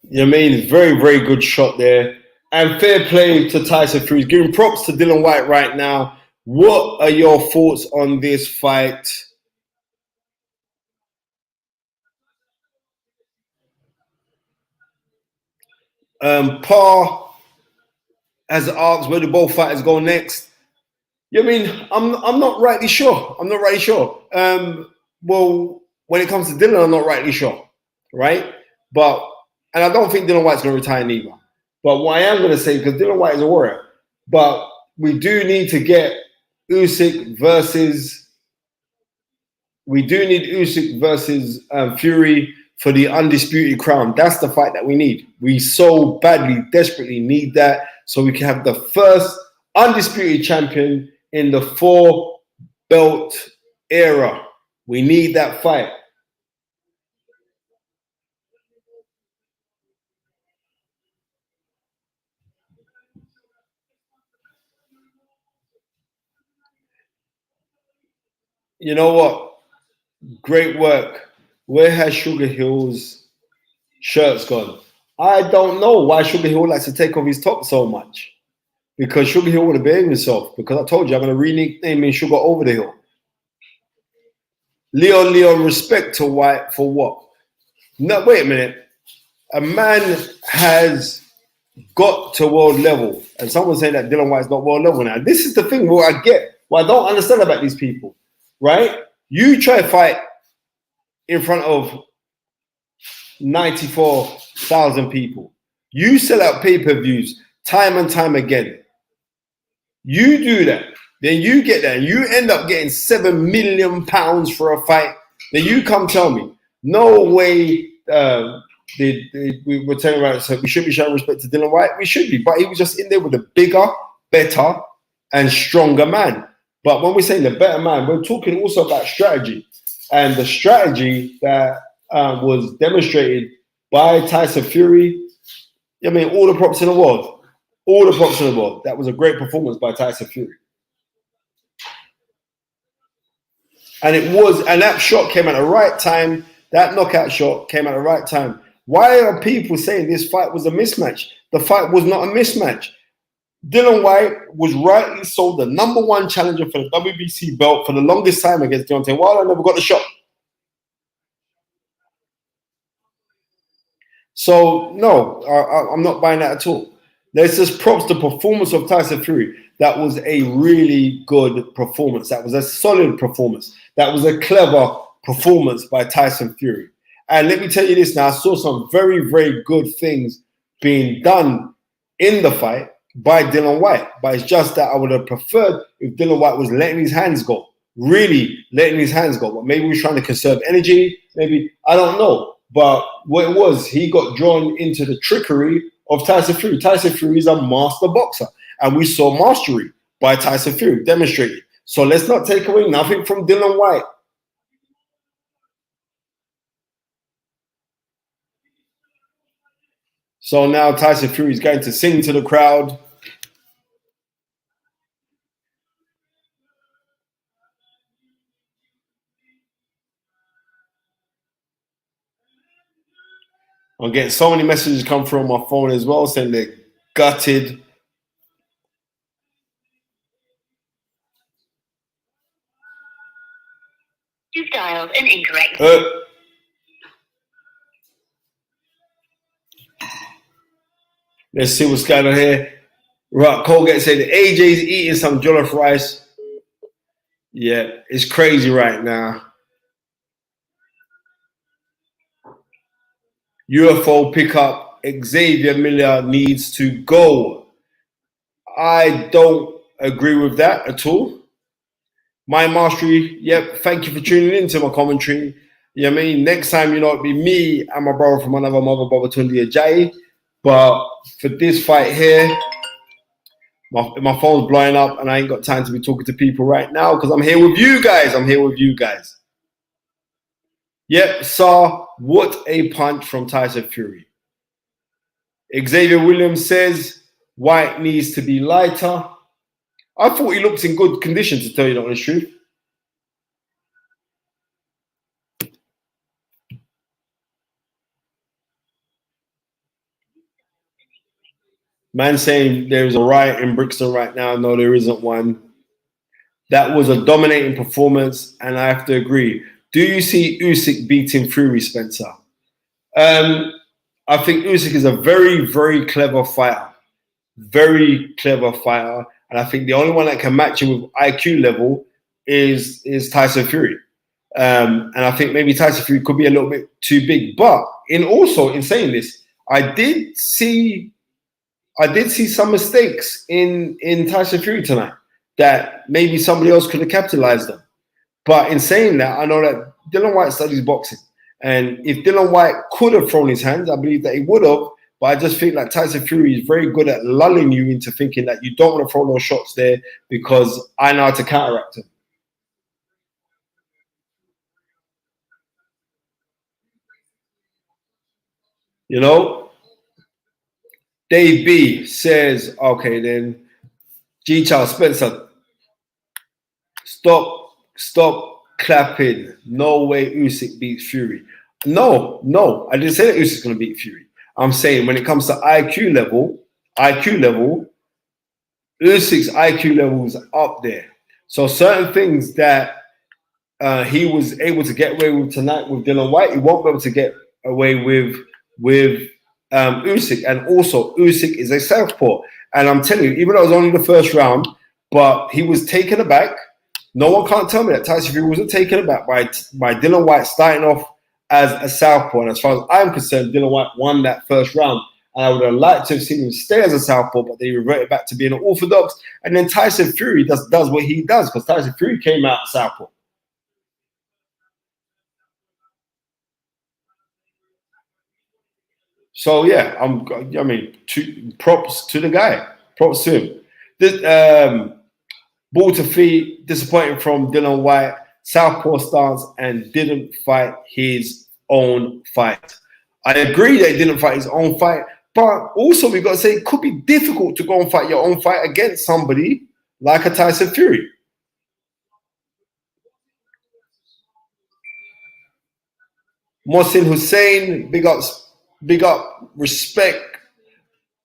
You know what I mean? Very, very good shot there. And fair play to Tyson Fury. Giving props to Dillian Whyte right now. What are your thoughts on this fight? Parr has asked where do both fighters go next. You know what I mean? I'm not rightly sure. I'm not rightly sure. Well, when it comes to Dillian, I'm not rightly sure. Right? And I don't think Dillian Whyte's going to retire neither. But what I am going to say, because Dillian Whyte is a warrior, but we do need to get Usyk versus Fury for the undisputed crown. That's the fight that we need. We so badly, desperately need that so we can have the first undisputed champion in the 4 belt era. We need that fight. You know what? Great work. Where has Sugar Hill's shirts gone? I don't know why Sugar Hill likes to take off his top so much. Because Sugar Hill would have behaved himself. Because I told you I'm going to rename him Sugar Over the Hill. Leon, respect to White for what? No, wait a minute. A man has got to world level. And someone's saying that Dillian Whyte's not world level now. This is the thing what I get. What I don't understand about these people. Right? You try to fight in front of 94,000 people. You sell out pay-per-views time and time again. You do that. Then you get that. And you end up getting £7 million for a fight. Then you come tell me, no way we were telling around, so we should be showing respect to Dillian Whyte. We should be. But he was just in there with a bigger, better, and stronger man. But when we're saying the better man, we're talking also about strategy. And the strategy that was demonstrated by Tyson Fury, I mean, all the props in the world. All the props in the world. That was a great performance by Tyson Fury. And that shot came at the right time. That knockout shot came at the right time. Why are people saying this fight was a mismatch? The fight was not a mismatch. Dillian Whyte was rightly sold the #1 challenger for the WBC belt for the longest time against Deontay Wilder. Never got the shot. So, no, I'm not buying that at all. There's just props to the performance of Tyson Fury. That was a really good performance. That was a solid performance. That was a clever performance by Tyson Fury. And let me tell you this now, I saw some very, very good things being done in the fight by Dillian Whyte. But it's just that I would have preferred if Dillian Whyte was letting his hands go. Really letting his hands go. But maybe he was trying to conserve energy. Maybe, I don't know. But what it was, he got drawn into the trickery of Tyson Fury. Tyson Fury is a master boxer. And we saw mastery by Tyson Fury demonstrated. So let's not take away nothing from Dillian Whyte. So now Tyson Fury is going to sing to the crowd. I'm getting so many messages come through on my phone as well saying they're gutted. You've dialed an incorrect. Let's see what's going on here. Right, Colgate said AJ's eating some jollof rice. Yeah, it's crazy right now. UFO pickup. Xavier Miller needs to go. I don't agree with that at all. My mastery, yep, thank you for tuning in to my commentary. You know what I mean? Next time, it'll be me and my brother from another mother, brother Tunde Ajayi. But for this fight here, my phone's blowing up and I ain't got time to be talking to people right now because I'm here with you guys. Yep, saw what a punch from Tyson Fury. Xavier Williams says Whyte needs to be lighter. I thought he looked in good condition, to tell you the honest truth. Man saying there's a riot in Brixton right now. No, there isn't one. That was a dominating performance, and I have to agree. Do you see Usyk beating Fury, Spencer? I think Usyk is a very, very clever fighter. Very clever fighter. And I think the only one that can match him with IQ level is Tyson Fury. And I think maybe Tyson Fury could be a little bit too big. But in saying this, I did see some mistakes in Tyson Fury tonight that maybe somebody else could have capitalized on. But in saying that, I know that Dillian Whyte studies boxing. And if Dillian Whyte could have thrown his hands, I believe that he would have. But I just think like Tyson Fury is very good at lulling you into thinking that you don't want to throw those shots there because I know how to counteract him. You know, Dave B says, okay, then G. Charles Spencer, stop clapping. No way Usyk beats Fury. No, I didn't say that Usyk's going to beat Fury. I'm saying when it comes to IQ level, Usyk's IQ level is up there. So certain things that he was able to get away with tonight with Dillian Whyte, he won't be able to get away with Usyk. And also, Usyk is a southpaw. And I'm telling you, even though it was only the first round, but he was taken aback. No one can't tell me that Tyson Fury wasn't taken aback by Dillian Whyte starting off as a southpaw. And as far as I'm concerned, Dillian Whyte won that first round. And I would have liked to have seen him stay as a southpaw, but they reverted back to being an orthodox. And then Tyson Fury does what he does, because Tyson Fury came out southpaw. So yeah, props to the guy. Props to him. Ball to feet, disappointing from Dillian Whyte, southpaw stance, and didn't fight his own fight. I agree that he didn't fight his own fight, but also we got to say it could be difficult to go and fight your own fight against somebody like a Tyson Fury. Mohsin Hussein, big up, respect,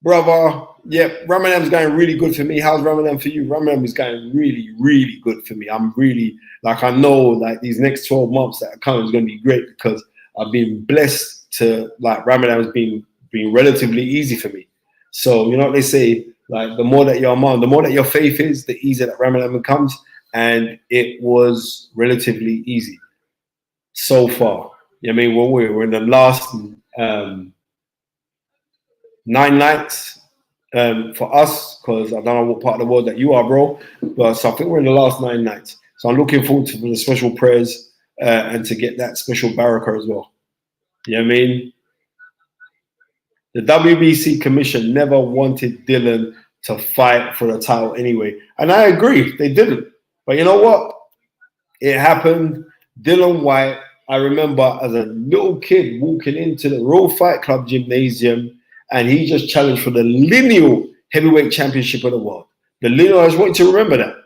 brother. Yep, Ramadam's going really good for me. How's Ramadan for you? Ramadan is going really, really good for me. I'm really, I know, these next 12 months that are coming is going to be great because I've been blessed to, Ramadan has been relatively easy for me. So, you know what they say, the more that you're the more that your faith is, the easier that Ramadan becomes. And it was relatively easy so far. I mean, we're in the last 9 nights. For us, because I don't know what part of the world that you are, bro. But so I think we're in the last 9 nights. So I'm looking forward to the special prayers and to get that special baraka as well. You know what I mean? The WBC commission never wanted Dillian to fight for the title anyway. And I agree, they didn't. But you know what? It happened. Dillian Whyte, I remember as a little kid walking into the Royal Fight Club gymnasium, and he just challenged for the lineal heavyweight championship of the world. The lineal, I just want you to remember that.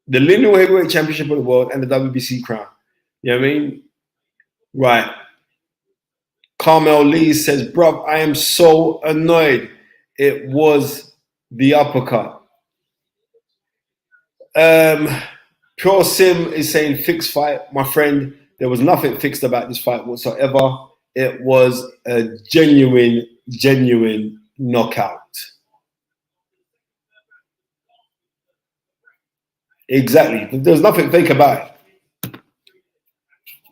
The lineal heavyweight championship of the world and the WBC crown. You know what I mean? Right. Carmel Lee says, bruv, I am so annoyed. It was the uppercut. Pure Sim is saying fixed fight. My friend, there was nothing fixed about this fight whatsoever. It was a genuine knockout. Exactly. There's nothing fake about it.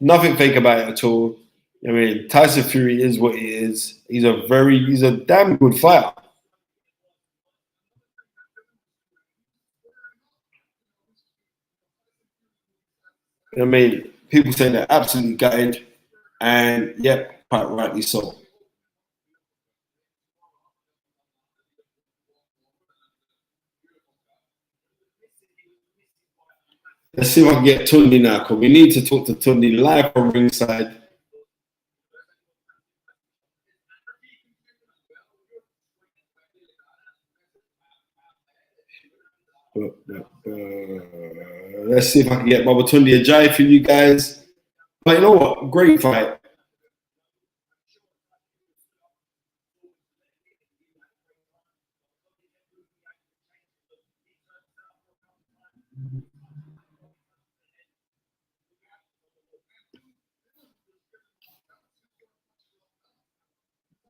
Nothing fake about it at all. I mean, Tyson Fury is what he is. He's a damn good fighter. I mean, people saying they're absolutely gutted, and yep, quite rightly so. Let's see if I can get Tunde now, because we need to talk to Tunde live on ringside. Let's see if I can get Baba Tunde Ajayi for you guys. But you know what? Great fight.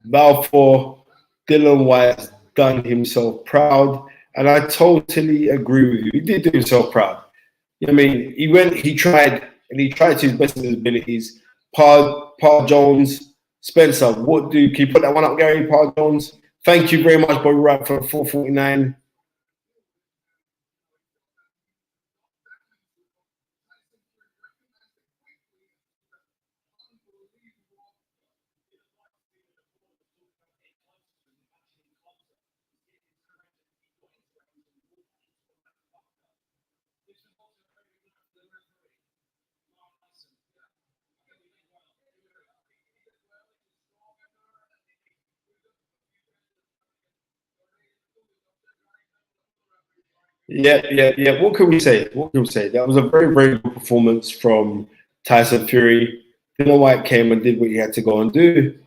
Balfour, Dillian Whyte has done himself proud, and I totally agree with you. He did do himself proud. You know what I mean? He tried to his best of his abilities. Paul Jones, Spencer, can you put that one up, Gary? Paul Jones, thank you very much, Bobby Wright, for 449. Yeah. What can we say? That was a very, very good performance from Tyson Fury. Dillian Whyte came and did what he had to go and do,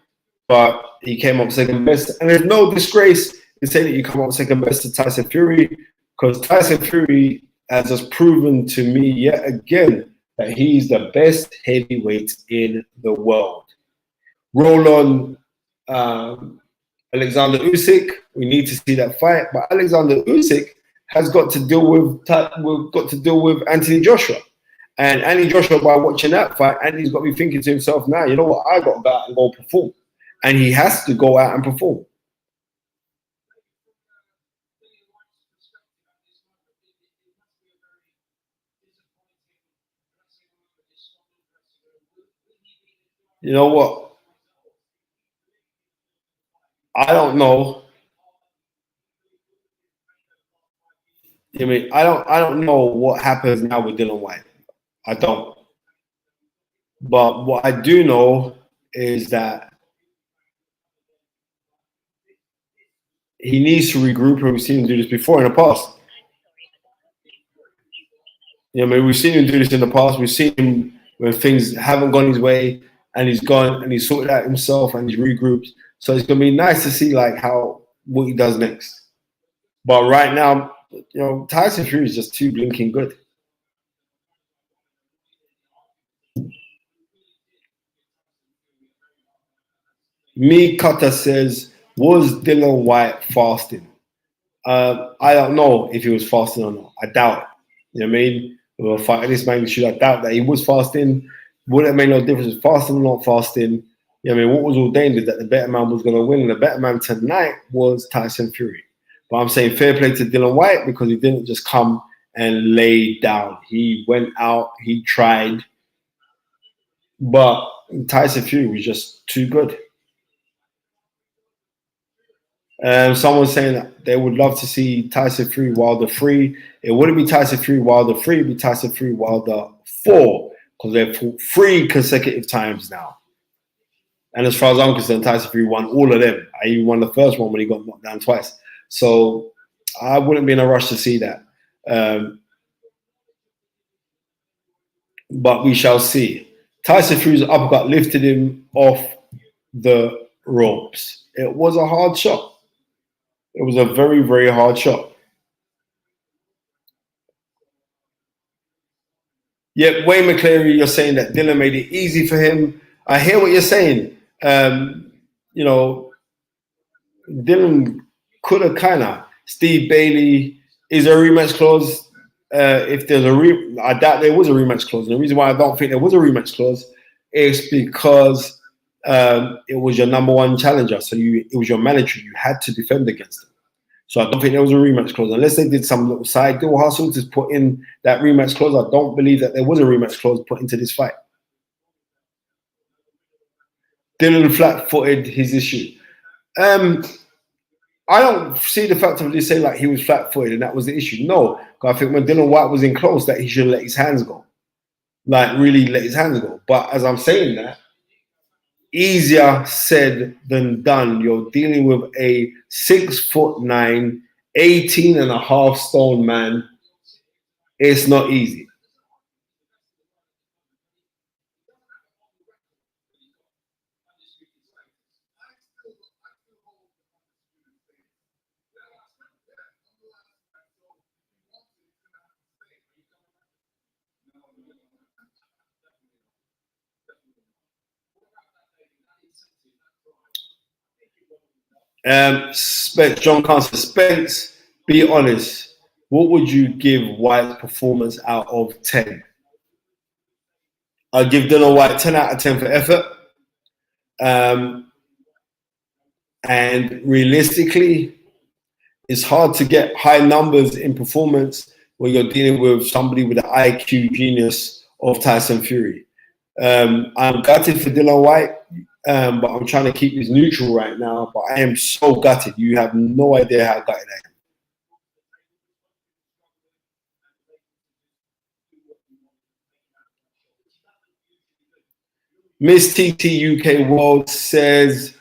but he came up second best. And there's no disgrace in saying that you come up second best to Tyson Fury, because Tyson Fury has just proven to me yet again that he's the best heavyweight in the world. Roll on Alexander Usyk. We need to see that fight, but Alexander Usyk has got to deal with Anthony Joshua. And Anthony Joshua, by watching that fight, Anthony's got to be thinking to himself, now, you know what, I got to go out and go perform. And he has to go out and perform. You know what? I don't know. I mean, I don't know what happens now with Dillian Whyte. I don't. But what I do know is that he needs to regroup, and we've seen him do this before in the past. I mean, we've seen him do this in the past. We've seen him when things haven't gone his way, and he's gone and he's sorted out himself and he's regrouped. So it's gonna be nice to see like what he does next. But right now, Tyson Fury is just too blinking good. Me Cutter says, was Dillian Whyte fasting? I don't know if he was fasting or not. I doubt it. You know what I mean? With a fight of this magnitude, I doubt that he was fasting. Would it make no difference fasting or not fasting? You know what I mean? What was ordained is that the better man was going to win, and the better man tonight was Tyson Fury. But I'm saying fair play to Dillian Whyte, because he didn't just come and lay down. He went out, he tried, but Tyson Fury was just too good. Someone's saying that they would love to see Tyson Fury Wilder 3. It wouldn't be Tyson Fury Wilder 3, it'd be Tyson Fury Wilder 4, because they've fought 3 consecutive times now. And as far as I'm concerned, Tyson Fury won all of them. I even won the first one when he got knocked down twice. So I wouldn't be in a rush to see that. But we shall see. Tyson Fury's uppercut lifted him off the ropes. It was a hard shot. It was a very, very hard shot. Yeah, Wayne McCleary, you're saying that Dillian made it easy for him. I hear what you're saying. Dillian could have kind of. Steve Bailey, is there a rematch clause? If there's I doubt there was a rematch clause. And the reason why I don't think there was a rematch clause is because it was your number one challenger. So it was your manager. You had to defend against him. So I don't think there was a rematch clause. Unless they did some little side deal hustle to put in that rematch clause, I don't believe that there was a rematch clause put into this fight. Dillian flat-footed his issue. I don't see the fact of this saying like he was flat-footed and that was the issue. No, I think when Dillian Whyte was in close, that he should let his hands go. Like really let his hands go. But as I'm saying that, easier said than done. You're dealing with a 6'9", 18.5 stone man. It's not easy. John Carson, Spence, be honest. What would you give Whyte's performance out of 10? I'll give Dillian Whyte 10 out of 10 for effort. And realistically, it's hard to get high numbers in performance when you're dealing with somebody with the IQ genius of Tyson Fury. I'm gutted for Dillian Whyte, but I'm trying to keep this neutral right now. But I am so gutted. You have no idea how gutted I am. Miss TT UK World says,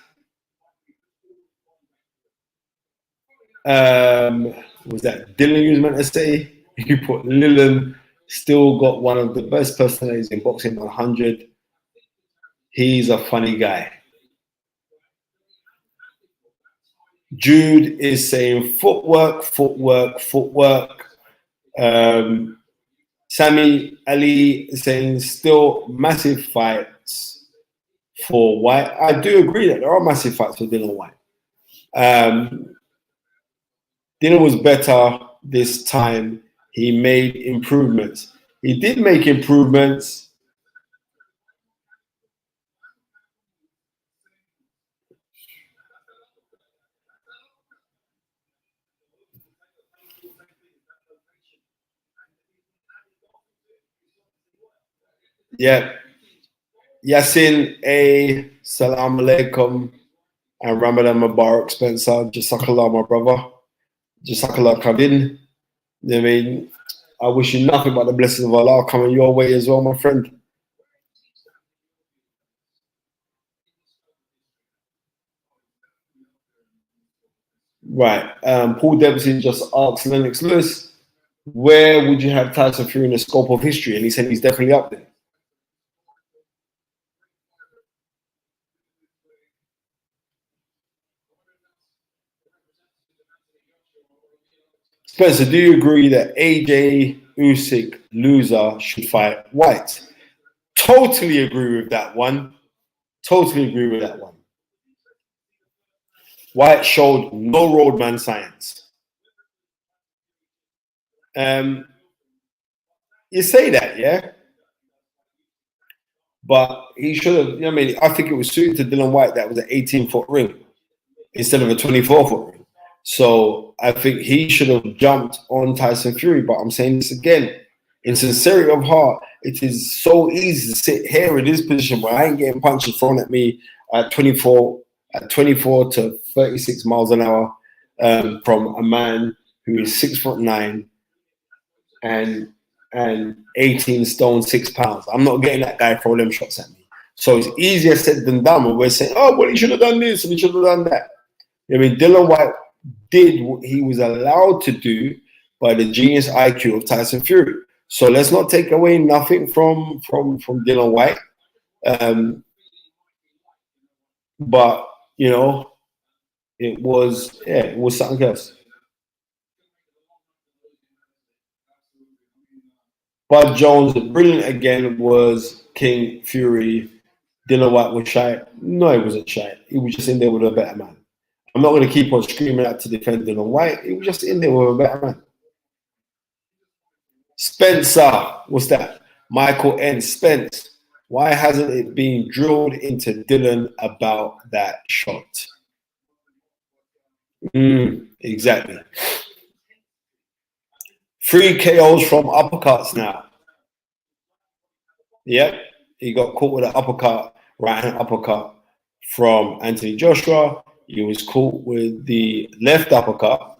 was that Dillian was meant to say? He put Dillian still got one of the best personalities in boxing 100. He's a funny guy. Jude is saying footwork, footwork, footwork. Sammy Ali is saying still massive fights for White. I do agree that there are massive fights for Dillian Whyte. Dillian was better this time. He made improvements. He did make improvements. Yeah. Yasin A. Salam alaikum. And Ramadan Mubarak, Spencer. Jazakallah, my brother. Jazakallah Kavin. I mean, I wish you nothing but the blessings of Allah coming your way as well, my friend. Right. Paul Dempsey just asked Lennox Lewis, where would you have Tyson Fury in the scope of history? And he said he's definitely up there. Spencer, do you agree that AJ Usyk loser should fight White? Totally agree with that one. Totally agree with that one. White showed no roadman science. You say that, yeah? But he should have, you know what I mean? I think it was suited to Dillian Whyte that was an 18-foot ring instead of a 24-foot ring. So I think he should have jumped on Tyson Fury. But I'm saying this again, in sincerity of heart, it is so easy to sit here in this position where I ain't getting punches thrown at me at 24 to 36 miles an hour from a man who is 6'9" and 18 stone 6 pounds. I'm not getting that guy throwing them shots at me. So it's easier said than done. When we're saying, oh, well, he should have done this and he should have done that. I mean, Dillian Whyte did what he was allowed to do by the genius IQ of Tyson Fury. So let's not take away nothing from Dillian Whyte. But you know, it was something else. Bud Jones, brilliant again, was King Fury. Dillian Whyte was shy. No, he wasn't shy. He was just in there with a better man. I'm not going to keep on screaming out to defend Dillian Whyte. He was just in there with a better man. Spencer, what's that? Michael N. Spence. Why hasn't it been drilled into Dillian about that shot? Exactly. 3 KOs from uppercuts now. Yep. He got caught with an uppercut, right hand uppercut from Anthony Joshua. He was caught with the left uppercut,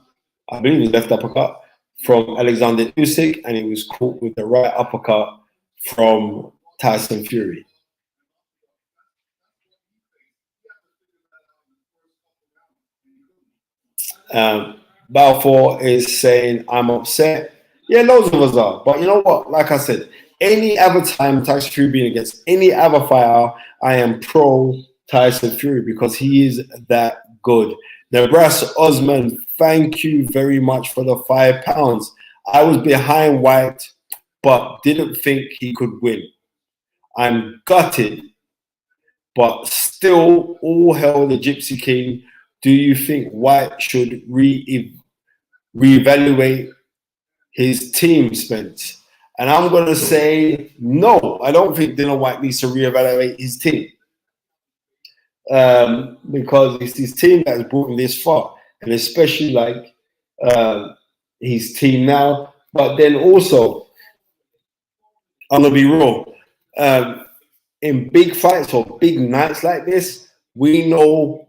I believe it was left uppercut, from Alexander Usyk, and he was caught with the right uppercut from Tyson Fury. Balfour is saying, I'm upset. Yeah, loads of us are. But you know what? Like I said, any other time Tyson Fury being against any other fighter, I am pro Tyson Fury because he is that good. Nebraska Osman, thank you very much for the £5. I was behind White, but didn't think he could win. I'm gutted, but still, all hail the Gypsy King. Do you think White should reevaluate his team, Spence? And I'm going to say no. I don't think Dillian Whyte needs to reevaluate his team because it's his team that has brought him this far, and especially like his team now. But then also, I'm going to be real. In big fights or big nights like this, we know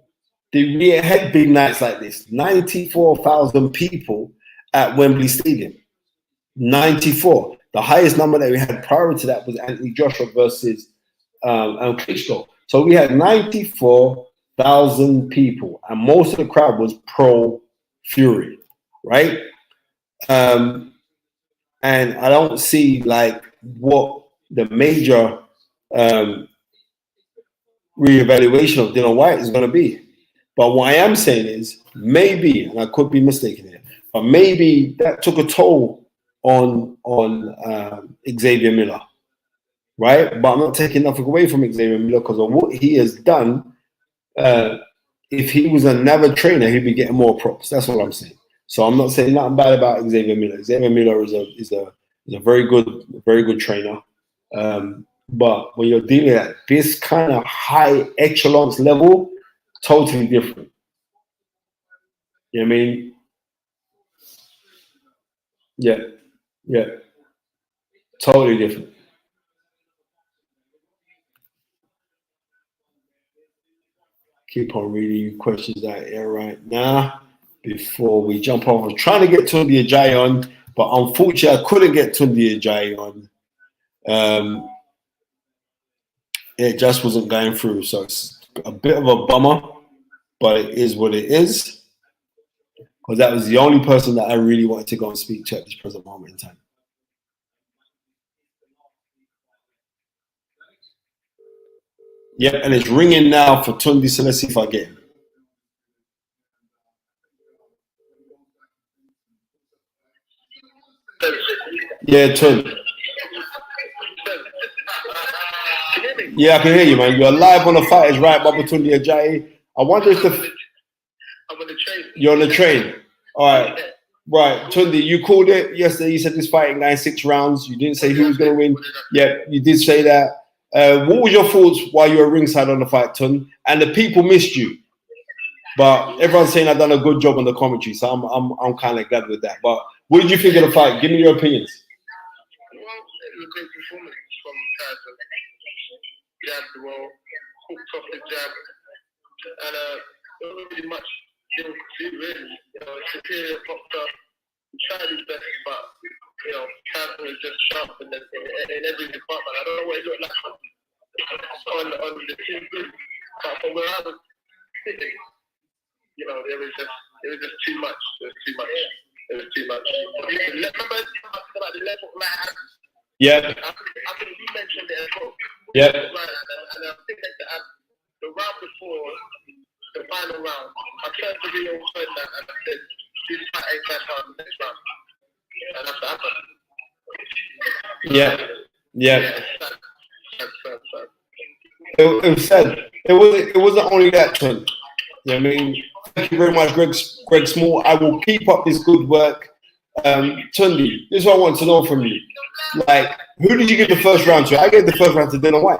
we had big nights like this. 94,000 people at Wembley Stadium. 94. The highest number that we had prior to that was Anthony Joshua versus Klitschko. So we had 94,000 people, and most of the crowd was pro Fury, right? And I don't see like what the major reevaluation of Dillian Whyte is going to be. But what I am saying is maybe, and I could be mistaken here, but maybe that took a toll on Xavier Miller, right? But I'm not taking nothing away from Xavier Miller because of what he has done. If he was another trainer, he'd be getting more props. That's what I'm saying. So I'm not saying nothing bad about Xavier Miller. Xavier Miller is a very good trainer. But when you're dealing at this kind of high echelons level, totally different. You know what I mean? Yeah. Totally different. Keep on reading questions out here right now before we jump off. I'm trying to get Tunde Ajayi on, but unfortunately I couldn't get Tunde Ajayi on. It just wasn't going through, so it's a bit of a bummer, but it is what it is. Because that was the only person that I really wanted to go and speak to at this present moment in time. Yep, and it's ringing now for Tunde, so let's see if I get him. Yeah, Tunde. Yeah, I can hear you, man. You're live on the Fighters Right, Baba Tunde Ajayi. I wonder if I'm on the train. You're on the train. All right. Right, Tunde, you called it yesterday. You said this fighting guy 6 rounds. You didn't say who was going to win. Yeah, you did say that. What was your thoughts while you were ringside on the fight, Tunde? And the people missed you, but everyone's saying I've done a good job on the commentary, so I'm kind of glad with that. But what did you think of the fight? Give me your opinions. Well, it was a great performance from Tyson. Jabbed well, hooked off the jab, and not really much he could do really. Superior popped up, tried his best, but Tyson was just sharp in every department. I don't know what he looked like on the team group, but from where I was sitting, it was just too much. It was too much. Remember about the level lag? Yeah. I think you mentioned it as well. Yeah. And I think that the round before the final round, I turned to Rio and said that, and I said, this fight ain't that hard the next round. And that's what happened. Yeah. Sad. It was sad. It wasn't only that, Trent. You know what I mean? Thank you very much, Greg Small. I will keep up this good work. Tunde, this is what I want to know from you. Like, who did you give the first round to? I gave the first round to Dillian Whyte.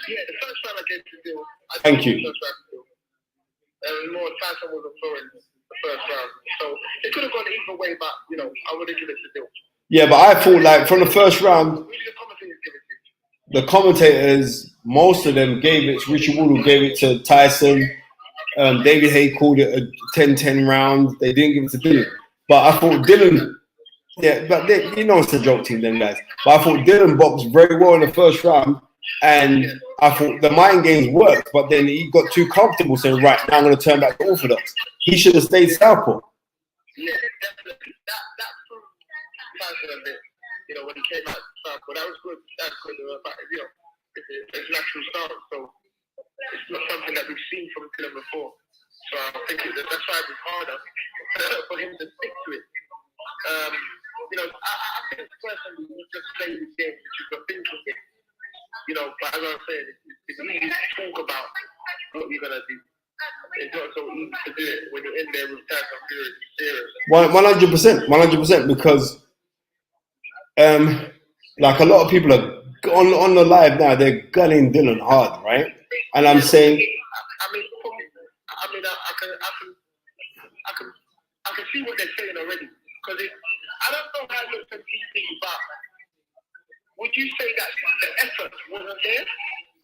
Yeah, the first round I gave to Dill. Thank you. And more Tyson was throwing the first round. So it could have gone either way, but I would have given it to Dill. Yeah, but I thought like from the first round, the commentators, most of them gave it. Richard Woodall gave it to Tyson. David Hay called it a 10-10 round. They didn't give it to Dillian. But I thought Dillian, but it's a joke team, then guys. But I thought Dillian boxed very well in the first round, and I thought the mind games worked. But then he got too comfortable, saying, "Right now, I'm going to turn back to orthodox." He should have stayed southpaw. Yeah, definitely. That proved Tyson a bit. When he came out southpaw, that was good. That's good. But it's natural start, so it's not something that we've seen from Dillian before. So I think that's why it was harder for him to stick to it. I think personally, he just played his game, which is the thinking game. But as I was saying, it's easy to talk about what you're going to do. It's not so easy to do it when you're in there with Tyson Fury. Serious. 100%, because like a lot of people are on the live now, they're gunning Dillian hard, right? And I'm saying, I can see what they're saying already. Because I don't know how it looks on TV, but would you say that the effort wasn't there?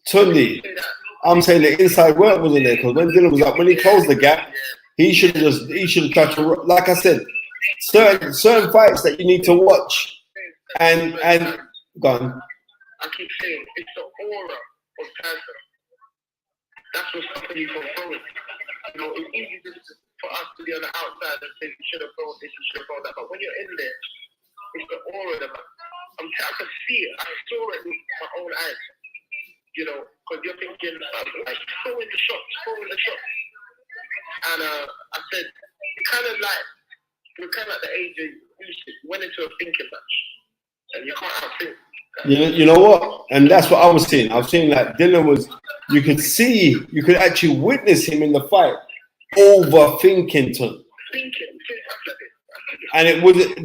Tunde, I'm saying the inside work wasn't there, because when Dillian was up, when he closed the gap, he should have tried to, like I said, certain fights that you need to watch and go on. I keep saying it's the aura of Tyson. That's what's stopping you from throwing. It's easy to for us to be on the outside and say you should have thrown this, you should have thrown that. But when you're in there, it's the aura of the man. I could see it. I saw it with my own eyes. You know, because you're thinking, like, throw in the shot. And I said, we're kind of at the age of music. We went into a thinking match. And you can't outthink. You know what? And that's what I was seeing. I was seeing that Dillian was, you could actually witness him in the fight overthinking to. And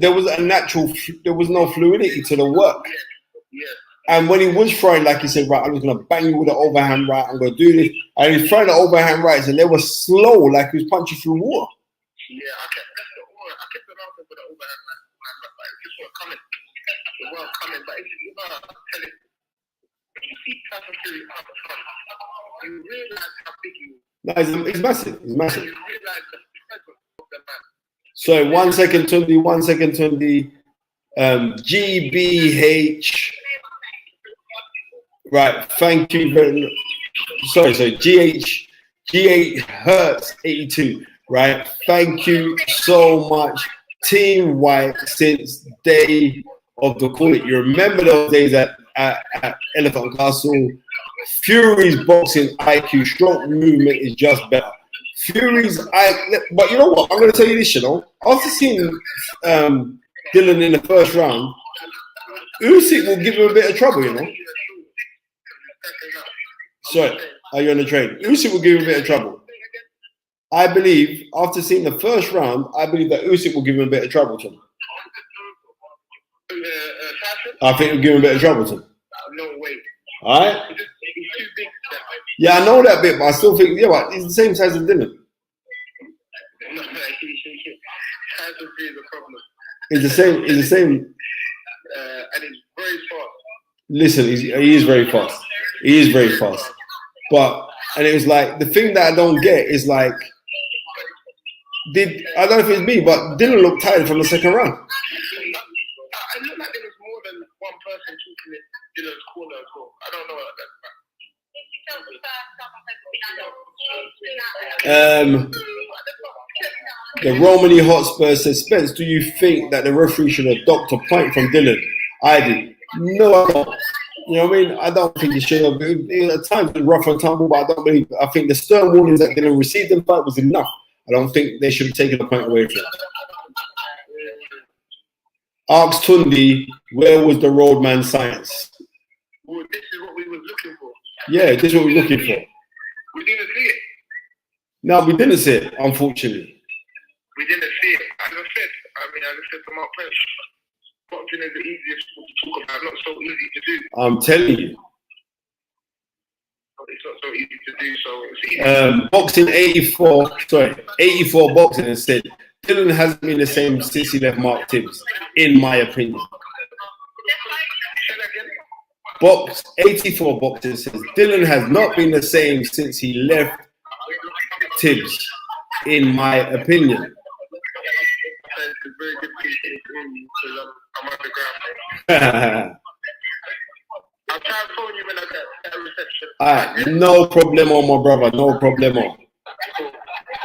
there was no fluidity to the work. Yeah. And when he was throwing, like he said, right, I'm just going to bang you with an overhand right, I'm going to do this. And he was throwing the overhand rights, and they were slow, like he was punching through water. Yeah, I kept the mouth with the overhand right. It just wasn't coming. It wasn't coming. But it's, you know, I'm telling you, when you see Tyson Fury out the front, you realize how big he is. No, he's massive. He's massive. You realize the presence of the man. So 1 second, Tunde. GBH. Right, thank you very much. Sorry, GH Hertz 82. Right, thank you so much, Team White. Since day of the call it, you remember those days at Elephant Castle. Fury's boxing IQ, stroke movement is just better. But you know what? I'm going to tell you this. You know, after seeing Dillian in the first round, Usyk will give him a bit of trouble. You know. Sorry, are you on the train? Usyk will give him a bit of trouble. I believe, after seeing the first round, I believe that Usyk will give him a bit of trouble to him. I think he'll give him a bit of trouble to him. No way. All right? He's too big. Yeah, I know that bit, but I still think, yeah, but he's the same size as Dillian. No, Tyson Fury is a problem. He's the same. And he's very fast. Listen, he is very fast. He is very fast. And it was like, the thing that I don't get is like, I don't know if it's me, but Dillian looked tired from the second round. I looked like there was more than one person talking in Dillian's corner as well. I don't know what that's about. The Romany Hotspur says, Spence, do you think that the referee should have docked a point from Dillian? I do. No, I don't. You know what I mean? I don't think he should have. At times, it was rough and tumble, but I think the stern warnings that Dillian received in the fight was enough. I don't think they should have taken a point away from him. Ask Tunde, where was the roadman science? Well, this is what we were looking for. Yeah, this is what we're looking for. We didn't see it. No, we didn't see it, unfortunately. We didn't see it. As I said to Mark Prince, boxing is the easiest sport to talk about, not so easy to do. I'm telling you. It's not so easy to do, so it's easy. Boxing 84 boxing and said, Dillian hasn't been the same since he left Mark Tibbs, in my opinion. Box 84 boxing says, Dillian has not been the same since he left Tibbs, in my opinion. It's very difficult because I'm underground. I'll try and phone you when I get a reception. Alright, no problemo, my brother, no problemo.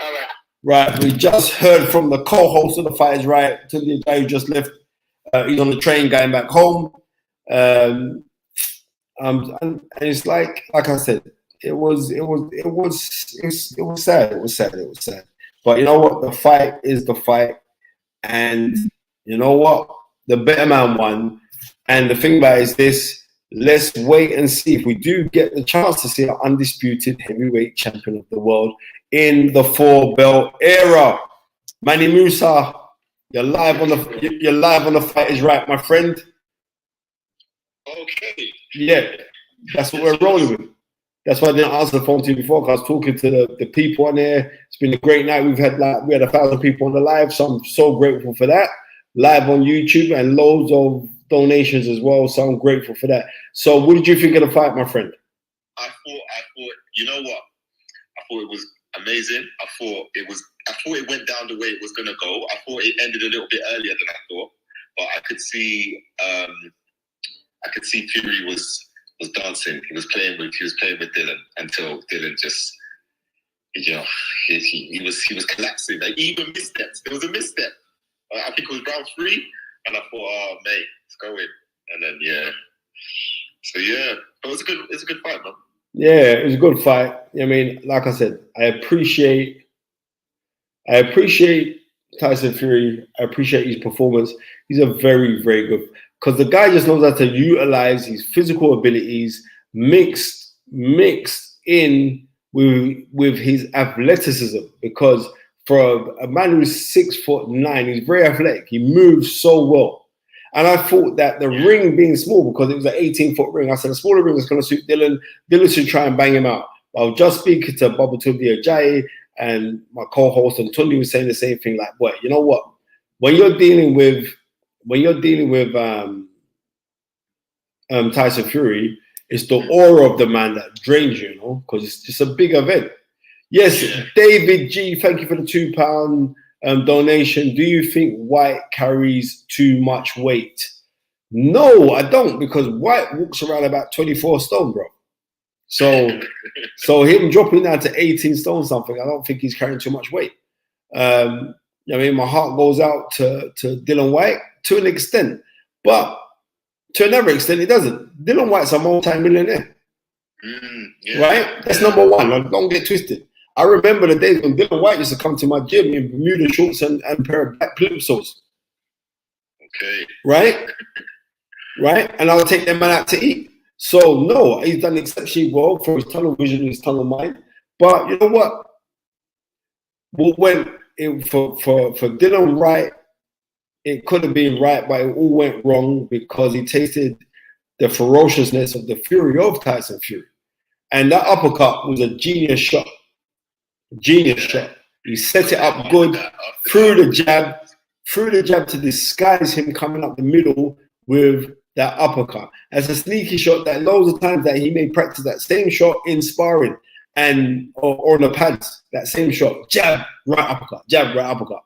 Alright. Right, we just heard from the co-host of the Fight Is Right, Tunde Ajayi, who just left. He's on the train going back home. And it's like I said, it was sad. It was sad. But you know what? The fight is the fight. And you know what? The better man won. And the thing about it is this, let's wait and see if we do get the chance to see an undisputed heavyweight champion of the world in the 4-belt era. Manny Musa, you're live on the Fight Is Right, my friend. Okay. Yeah, that's what we're rolling with. That's why I didn't answer the phone to you before, because I was talking to the people on there. It's been a great night. We had 1,000 people on the live, so I'm so grateful for that. Live on YouTube and loads of donations as well, so I'm grateful for that. So what did you think of the fight, my friend? I thought, you know what? I thought it was amazing. I thought it went down the way it was gonna go. I thought it ended a little bit earlier than I thought, but I could see Fury was dancing. He was playing with Dillian until Dillian just You know, he was collapsing. Like, he even missteps. There was a misstep. I think it was round 3, and I thought, oh mate, it's going. And then so but it was a good fight, man. Yeah, it was a good fight. I mean, like I said, I appreciate Tyson Fury. I appreciate his performance. He's a very, very good, because the guy just knows how to utilize his physical abilities mixed in with his athleticism. Because for a man who's 6'9", he's very athletic. He moves so well. And I thought that the ring being small, because it was an 18-foot ring, I said the smaller ring was going to suit Dillian. Dillian should try and bang him out. I was just speaking to Tunde Ajayi, and my co-host, and Tunde was saying the same thing. Like, boy, you know what? When you're dealing with Tyson Fury, it's the aura of the man that drains you, because it's just a big event. Yes, David G, thank you for the £2 donation. Do you think Whyte carries too much weight? No, I don't, because Whyte walks around about 24 stone, bro. So him dropping down to 18 stone something, I don't think he's carrying too much weight. I mean, my heart goes out to Dillian Whyte to an extent, but to another extent, it doesn't. Dillian Whyte's a multi-millionaire, right? That's number one. Don't get twisted. I remember the days when Dillian Whyte used to come to my gym in Bermuda shorts and a pair of black plimsolls. Okay. Right? And I'll take them man out to eat. So, no, he's done exceptionally well for his tunnel vision, his tunnel mind. But you know what? For Dillian Whyte, it could have been right, but it all went wrong because he tasted the ferociousness of the fury of Tyson Fury. And that uppercut was a genius shot. He set it up good, threw the jab to disguise him coming up the middle with that uppercut. As a sneaky shot that loads of times that he may practice that same shot in sparring or on the pads, that same shot, jab, right uppercut,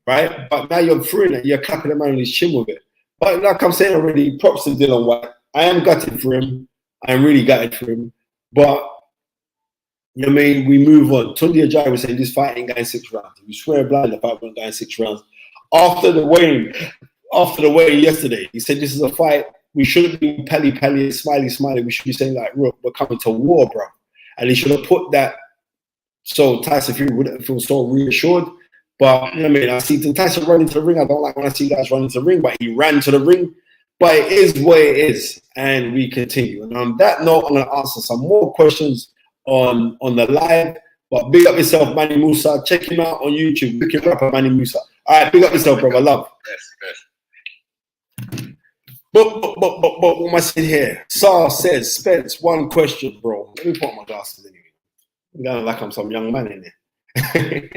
right? But now you're throwing it, you're clapping him on his chin with it. But like I'm saying already, props to Dillian Whyte. I am gutted for him. I'm really gutted for him. But you know what I mean? We move on. Tunde Ajayi was saying this fight ain't going 6 rounds. We swear blind the fight wasn't going 6 rounds. After the weigh-in yesterday, he said this is a fight. We shouldn't be pally and smiley. We should be saying like, look, we're coming to war, bro. And he should have put that so Tyson Fury wouldn't feel so reassured. But you know what I mean? I see Tyson run into the ring. I don't like when I see guys run into the ring, but he ran to the ring. But it is what it is, and we continue. And on that note, I'm going to answer some more questions on the live. But big up yourself, Manny Musa. Check him out on YouTube. Wicked rapper, Manny Musa. All right, big up yourself, brother. Love. But what am I saying here? Saar says, Spence, one question, bro. Let me put on my glasses anyway. I'm going like I'm some young man in there.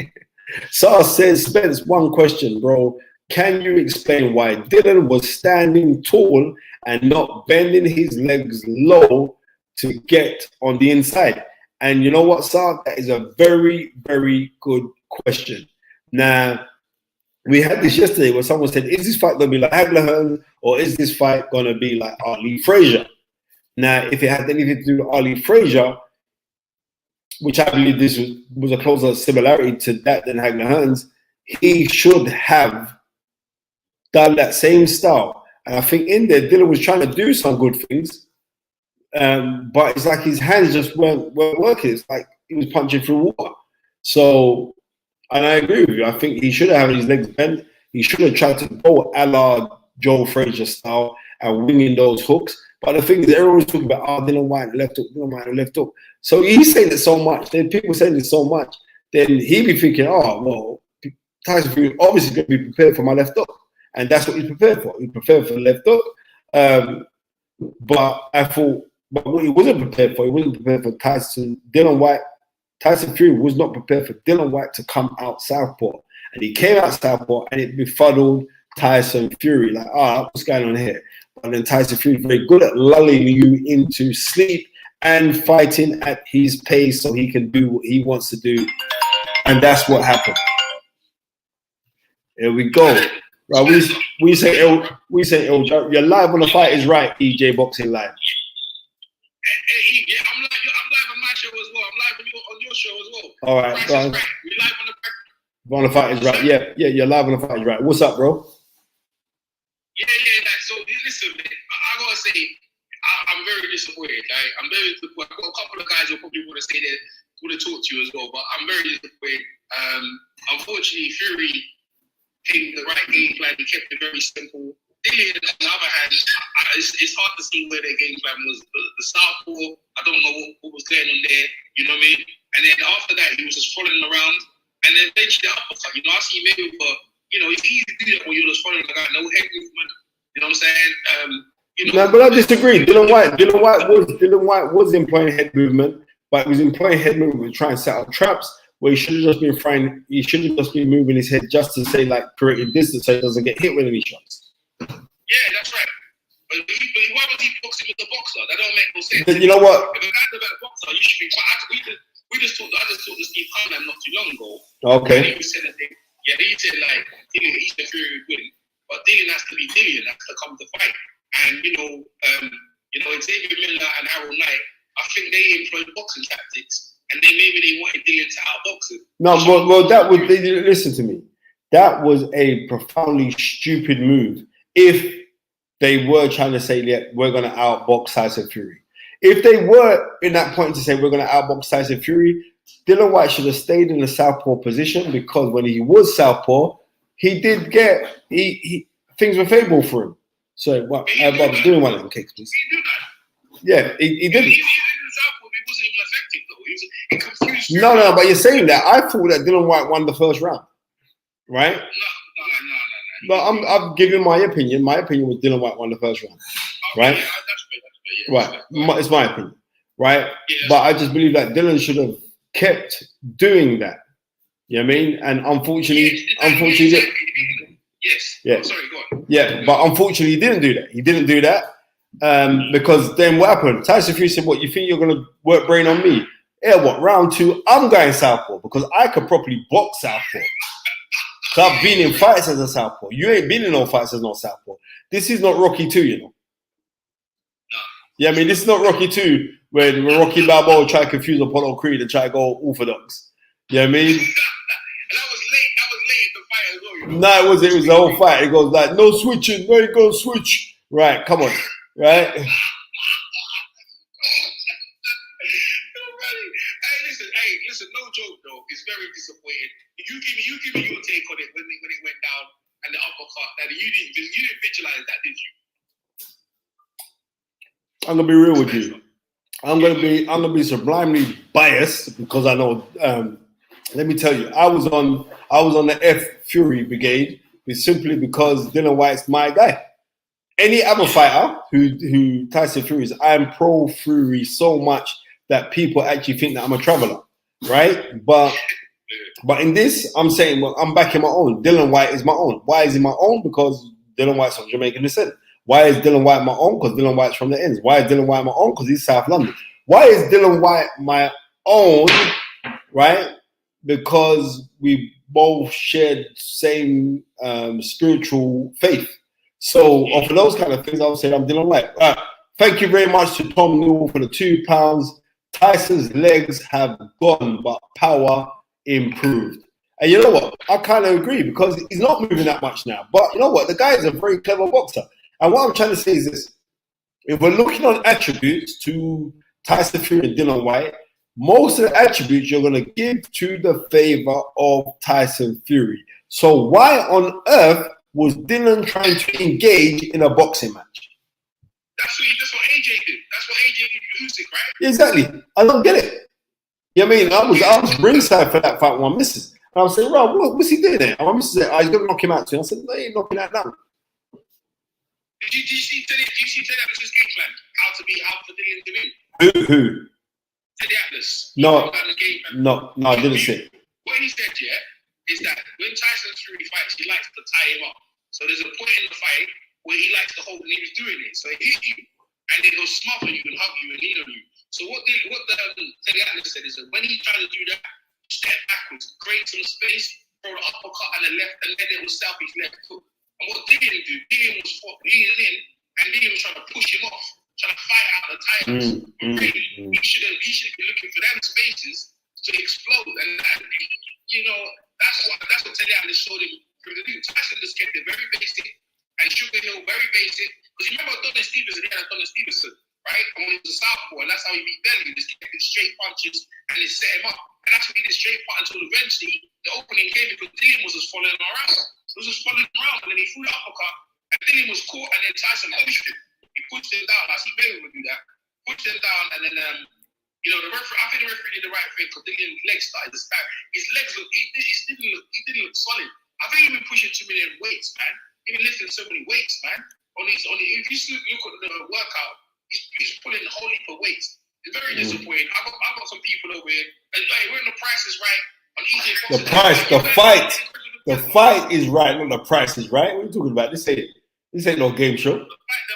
Saar says, Spence, one question, bro. Can you explain why Dillian was standing tall and not bending his legs low to get on the inside? And you know what, Saar? That is a very, very good question. Now, we had this yesterday where someone said, is this fight going to be like Hagler or is this fight going to be like Ali Frazier? Now, if it had anything to do with Ali Frazier, which I believe this was a closer similarity to that than Hagler, he should have done that same style. And I think in there, Dillian was trying to do some good things, but it's like his hands just weren't working. It's like he was punching through water. So, and I agree with you. I think he should have had his legs bent. He should have tried to go a la Joe Frazier style and winging those hooks. But the thing is, everyone's talking about, Dillian Whyte left hook, Dillian Whyte left hook. So he's saying it so much. Then people saying it so much. Then he'd be thinking, well, Tyson Fury obviously going to be prepared for my left hook. And that's what he's prepared for. He's prepared for the left hook. But I thought, but what he wasn't prepared for, he wasn't prepared for Dillian Whyte. Tyson Fury was not prepared for Dillian Whyte to come out southpaw. And he came out southpaw and it befuddled Tyson Fury. Like, what's going on here? But then Tyson Fury is very good at lulling you into sleep and fighting at his pace so he can do what he wants to do. And that's what happened. Here we go. Right, we say you're live on the Fight Is Right, EJ Boxing Live. Hey, I'm live on my show as well. I'm live on your show as well. All right, Price go is on. Right. We're live on the back. On the Fight is Right. Yeah, you're live on the Fight is Right. What's up, bro? Yeah. Like, so listen, man, I gotta say, I'm very disappointed. Like, I'm very disappointed. I've got a couple of guys who probably want to say they want to talk to you as well, but I'm very disappointed. Unfortunately, Fury came with the right game plan. He kept it very simple. Dillian, on the other hand, it's hard to see where their game plan was. The southpaw, I don't know what was going on there. You know what I mean? And then after that, he was just following around. And then eventually the uppercut. You know, I see maybe for, you know, it's easy to do that when you're just following the guy, no head movement. You know what I'm saying? You know, No, but I disagree. Dillian Whyte was employing head movement, but he was employing head movement to try and set up traps where he should have just been trying. He should have just been moving his head just to say like creating distance so he doesn't get hit with any shots. Yeah, that's right. But why was he boxing with the boxer? That don't make no sense. You know what? If a guy's a better boxer, you should be quite. I just talked to Steve Conlan not too long ago. Okay. And he said that he said like Dillian, he's the Fury would win, but Dillian has to be Dillian, has to come to fight. And you know, Xavier Miller and Harold Knight, I think they employed boxing tactics, and maybe they wanted Dillian to outbox him. No, well, that would listen to me. That was a profoundly stupid move. If they were trying to say, yeah, we're going to outbox Tyson Fury. If they were in that point to say we're going to outbox Tyson Fury, Dillian Whyte should have stayed in the southpaw position, because when he was southpaw, he did get things were favorable for him. So what? Bob's doing one of them kicks, please. He did that. Yeah, he did. He wasn't even effective though. He confused. No, but you're saying that. I thought that Dillian Whyte won the first round, right? No. But I'm giving my opinion. My opinion was Dillian Whyte won the first round, right? Yeah, that's fair, yeah. Right. It's my opinion, right? Yeah, but I just believe that Dillian should have kept doing that. You know what I mean? And unfortunately, yes. Yeah. Oh, sorry, go on. Yeah, but unfortunately, he didn't do that. He didn't do that because then what happened? Tyson Fury said, "What, you think you're gonna work brain on me? Yeah, what, round 2? I'm going southpaw because I could properly box southpaw. So I've been in fights as a southpaw. You ain't been in no fights as no southpaw. This is not Rocky 2, you know. No. Yeah, I mean, this is not Rocky 2 when Rocky Balboa tried to confuse Apollo Creed and try to go orthodox. You know what I mean? That was late in the fight as well. You know? No, it was the whole fight. It goes like, no switching, where you gonna switch? Right, come on. Right? Listen, no joke though. It's very disappointing. You give me your take on it when it went down and the uppercut. That you didn't visualize that, did you? I'm gonna be real with you. I'm gonna be sublimely biased because I know. Let me tell you, I was on the F Fury brigade simply because Dillian Whyte's my guy. Any other fighter who Tyson Fury is, I'm pro Fury so much that people actually think that I'm a traveler, right? But in this, I'm saying, well, I'm backing my own. Dillian Whyte is my own. Why is he my own? Because Dillian Whyte's from Jamaican descent. Why is Dillian Whyte my own? Because Dillian Whyte's from the ends. Why is Dillian Whyte my own? Because he's South London. Why is Dillian Whyte my own? Right? Because we both shared same spiritual faith. So, for those kind of things, I would say I'm Dillian Whyte. Thank you very much to Tom Newell for the £2. Tyson's legs have gone, but power improved. And you know what? I kind of agree because he's not moving that much now. But you know what? The guy is a very clever boxer. And what I'm trying to say is this. If we're looking on attributes to Tyson Fury and Dillian Whyte, most of the attributes you're going to give to the favor of Tyson Fury. So why on earth was Dillian trying to engage in a boxing match? That's what AJ did. That's what AJ did with Usyk, right? Exactly. I don't get it. You know what I mean? I was ringside for that fight one missus. And I was saying, Rob, what's he doing there? And my missus said, he's going to knock him out too. I said, no, he ain't knocking that down. Did you see Teddy Atlas's game plan? How to Dillian to win? Who? Teddy Atlas. No, I didn't see it. What he said, is that when Tyson Fury fights, he likes to tie him up. So there's a point in the fight where he likes to hold, and he was doing it. So he hit you, and then he'll smother you and hug you and lean on you. So what Teddy Atlas said is that when he tried to do that, step backwards, create some space, throw the uppercut and the left, and then it was Southeast left hook. And what Dillian did, Dillian was leaning in, and Dillian was trying to push him off, trying to fight out the tires. Really, he should be looking for them spaces to to explode. And that's what Dillian showed him from the new. Tyson just kept it very basic, and Sugar Hill very basic. Because you remember Adonis Stevenson, he had Adonis Stevenson, right? And when he was a southpaw, and that's how he beat Belly. He just kept it straight punches and it set him up. And that's what he did straight punch until eventually the opening came because Dillian was just following him around. He was just following him around, and then he threw the uppercut, and Dillian was caught, and then Tyson pushed him. He pushed him down. I see Bailey would do that. Pushed him down, and then the referee. I think the referee did the right thing because Dillian's legs started to snap. His legs look. He didn't look solid. I think he's been pushing too many weights, man. He's been lifting so many weights, man. If you look at the workout, he's pulling a whole heap of weights. It's very disappointing. I've got some people over here. Hey, we're in the Price is Right on EJ Fox. The fight is right, not the price is right. What are you talking about? This ain't no game show. The fight.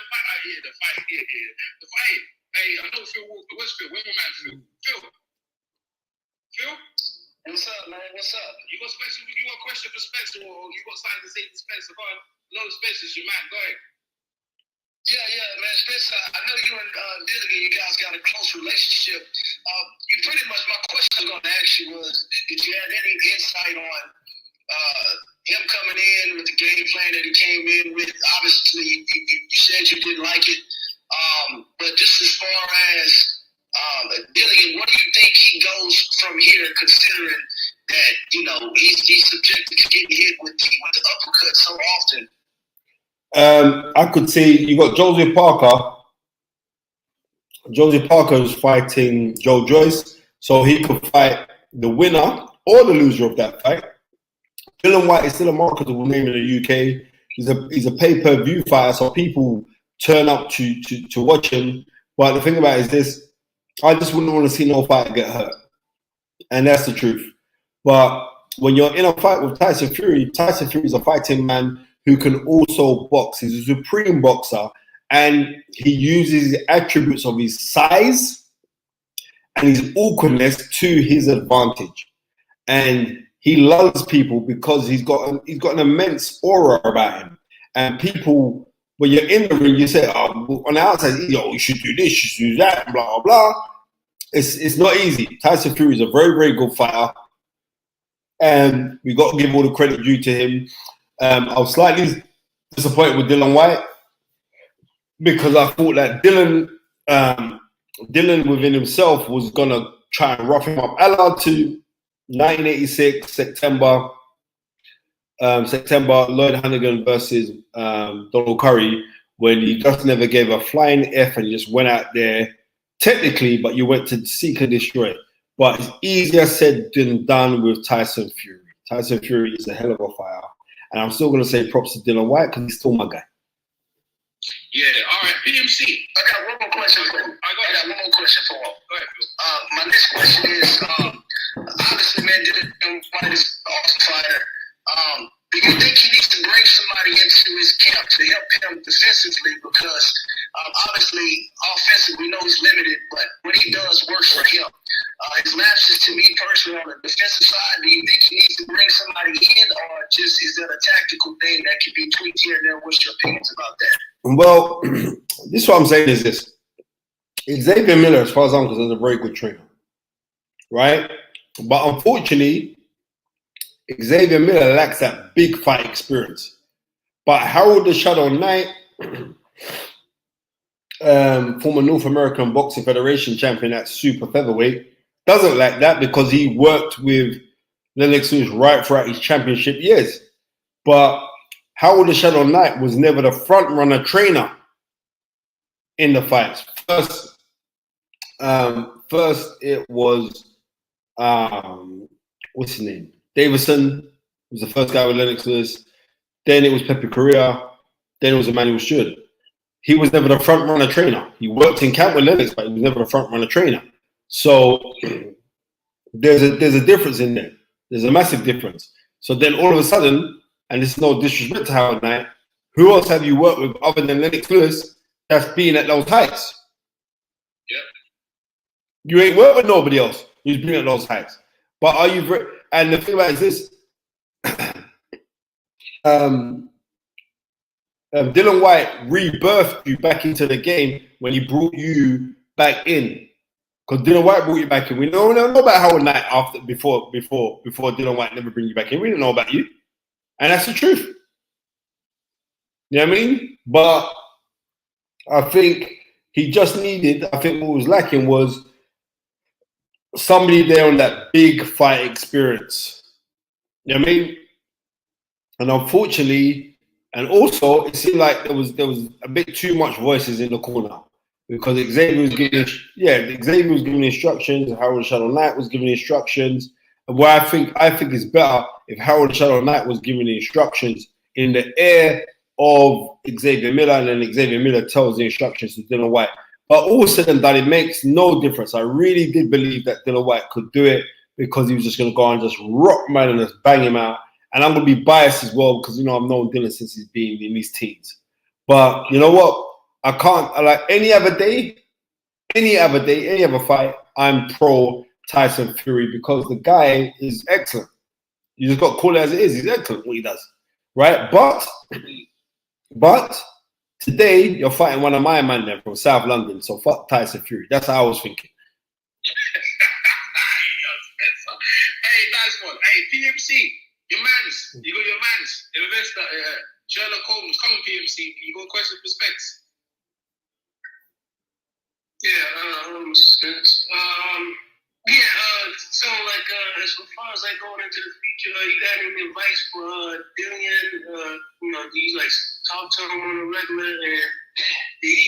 Hey, I know Phil Walker. Where's Phil? Where's my man Phil? Phil? What's up, man? What's up? You got a question for Spencer, or you got something to say to Spencer? Go on. No, Spencer's your man. Go ahead. Yeah, man. Spencer, I know you and Dillian, you guys got a close relationship. You pretty much, my question I was going to ask you was, did you have any insight on him coming in with the game plan that he came in with? Obviously, you said you didn't like it. But just as far as Dillian, what do you think he goes from here, considering that, he's subjected to getting hit with the uppercut so often? I could say you got Joseph Parker. Joseph Parker is fighting Joe Joyce, so he could fight the winner or the loser of that fight. Dillian Whyte is still a marketable name in the UK. He's a pay-per-view fighter, so people turn up to watch him. But the thing about it is this: I just wouldn't want to see no fighter get hurt, and that's the truth. But when you're in a fight with Tyson Fury is a fighting man who can also box. He's a supreme boxer, and he uses the attributes of his size and his awkwardness to his advantage. And he loves people because he's got an immense aura about him. And people, when you're in the ring, you say, oh, on the outside, you should do this, you should do that, blah, blah, blah. It's not easy. Tyson Fury is a very, very good fighter. And we got to give all the credit due to him. I was slightly disappointed with Dillian Whyte because I thought that Dillian within himself was going to try and rough him up. Allowed to 1986, September, Lloyd Hannigan versus Donald Curry, when he just never gave a flying F and just went out there technically, but you went to seek and destroy. But it's easier said than done with Tyson Fury. Tyson Fury is a hell of a fighter. And I'm still going to say props to Dillian Whyte because he's still my guy. Yeah, all right, PMC. I got one more question for him. Go ahead, Phil. My next question is, obviously, man, Dillian Whyte is awesome fighter. Do you think he needs to bring somebody into his camp to help him defensively? Because obviously, offensively, we know he's limited, but what he does works for him. His lapses, to me personally, on the defensive side, do you think he needs to bring somebody in, or just is that a tactical thing that can be tweaked here and there? What's your opinions about that? Well, this is what I'm saying is this. Xavier Miller, as far as I'm concerned, is a very good trainer, right? But unfortunately, Xavier Miller lacks that big fight experience. But Harold the Shadow Knight, former North American Boxing Federation champion at super featherweight, doesn't lack that because he worked with Lennox Lewis right throughout his championship years. But Harold the Shadow Knight was never the front runner trainer in the fights. First it was what's his name? Davison was the first guy with Lennox Lewis. Then it was Pepe Correa. Then it was Emmanuel Stewart. He was never the front runner trainer. He worked in camp with Lennox, but he was never the front runner trainer. So there's a difference in there. There's a massive difference. So then all of a sudden, and this is no disrespect to Howard Knight, who else have you worked with other than Lennox Lewis that's been at those heights? Yep. You ain't worked with nobody else who's been at those heights. But are you? And the thing about it is this: Dillian Whyte rebirthed you back into the game when he brought you back in, Because Dillian Whyte brought you back in. We don't know about Harold Knight before Dillian Whyte never bring you back in. We didn't know about you. And that's the truth. You know what I mean? But I think he just needed, I think what was lacking was somebody there on that big fight experience. You know what I mean? And unfortunately, and also it seemed like there was a bit too much voices in the corner. Because Xavier was giving instructions, Harold Shadow Knight was giving instructions. And where I think it's better if Harold Shadow Knight was giving the instructions in the ear of Xavier Miller, and then Xavier Miller tells the instructions to Dillian Whyte. But all said and done, it makes no difference. I really did believe that Dillian Whyte could do it because he was just going to go and just rock man and just bang him out. And I'm going to be biased as well because, I've known Dillian since he's been in his teens. But you know what? I can't, like any other day, any other fight, I'm pro Tyson Fury because the guy is excellent. You just got to call it as it is. He's excellent what he does, right? But today you're fighting one of my men there from South London, so fuck Tyson Fury. That's how I was thinking. Hey, nice one. Hey, PMC, your mans. You got your mans. Investor, Sherlock Holmes, come on, PMC. You got questions for Spence? So like as far as like going into the future, you got any advice for Dillian? Do you like talk to him on a regular, and did he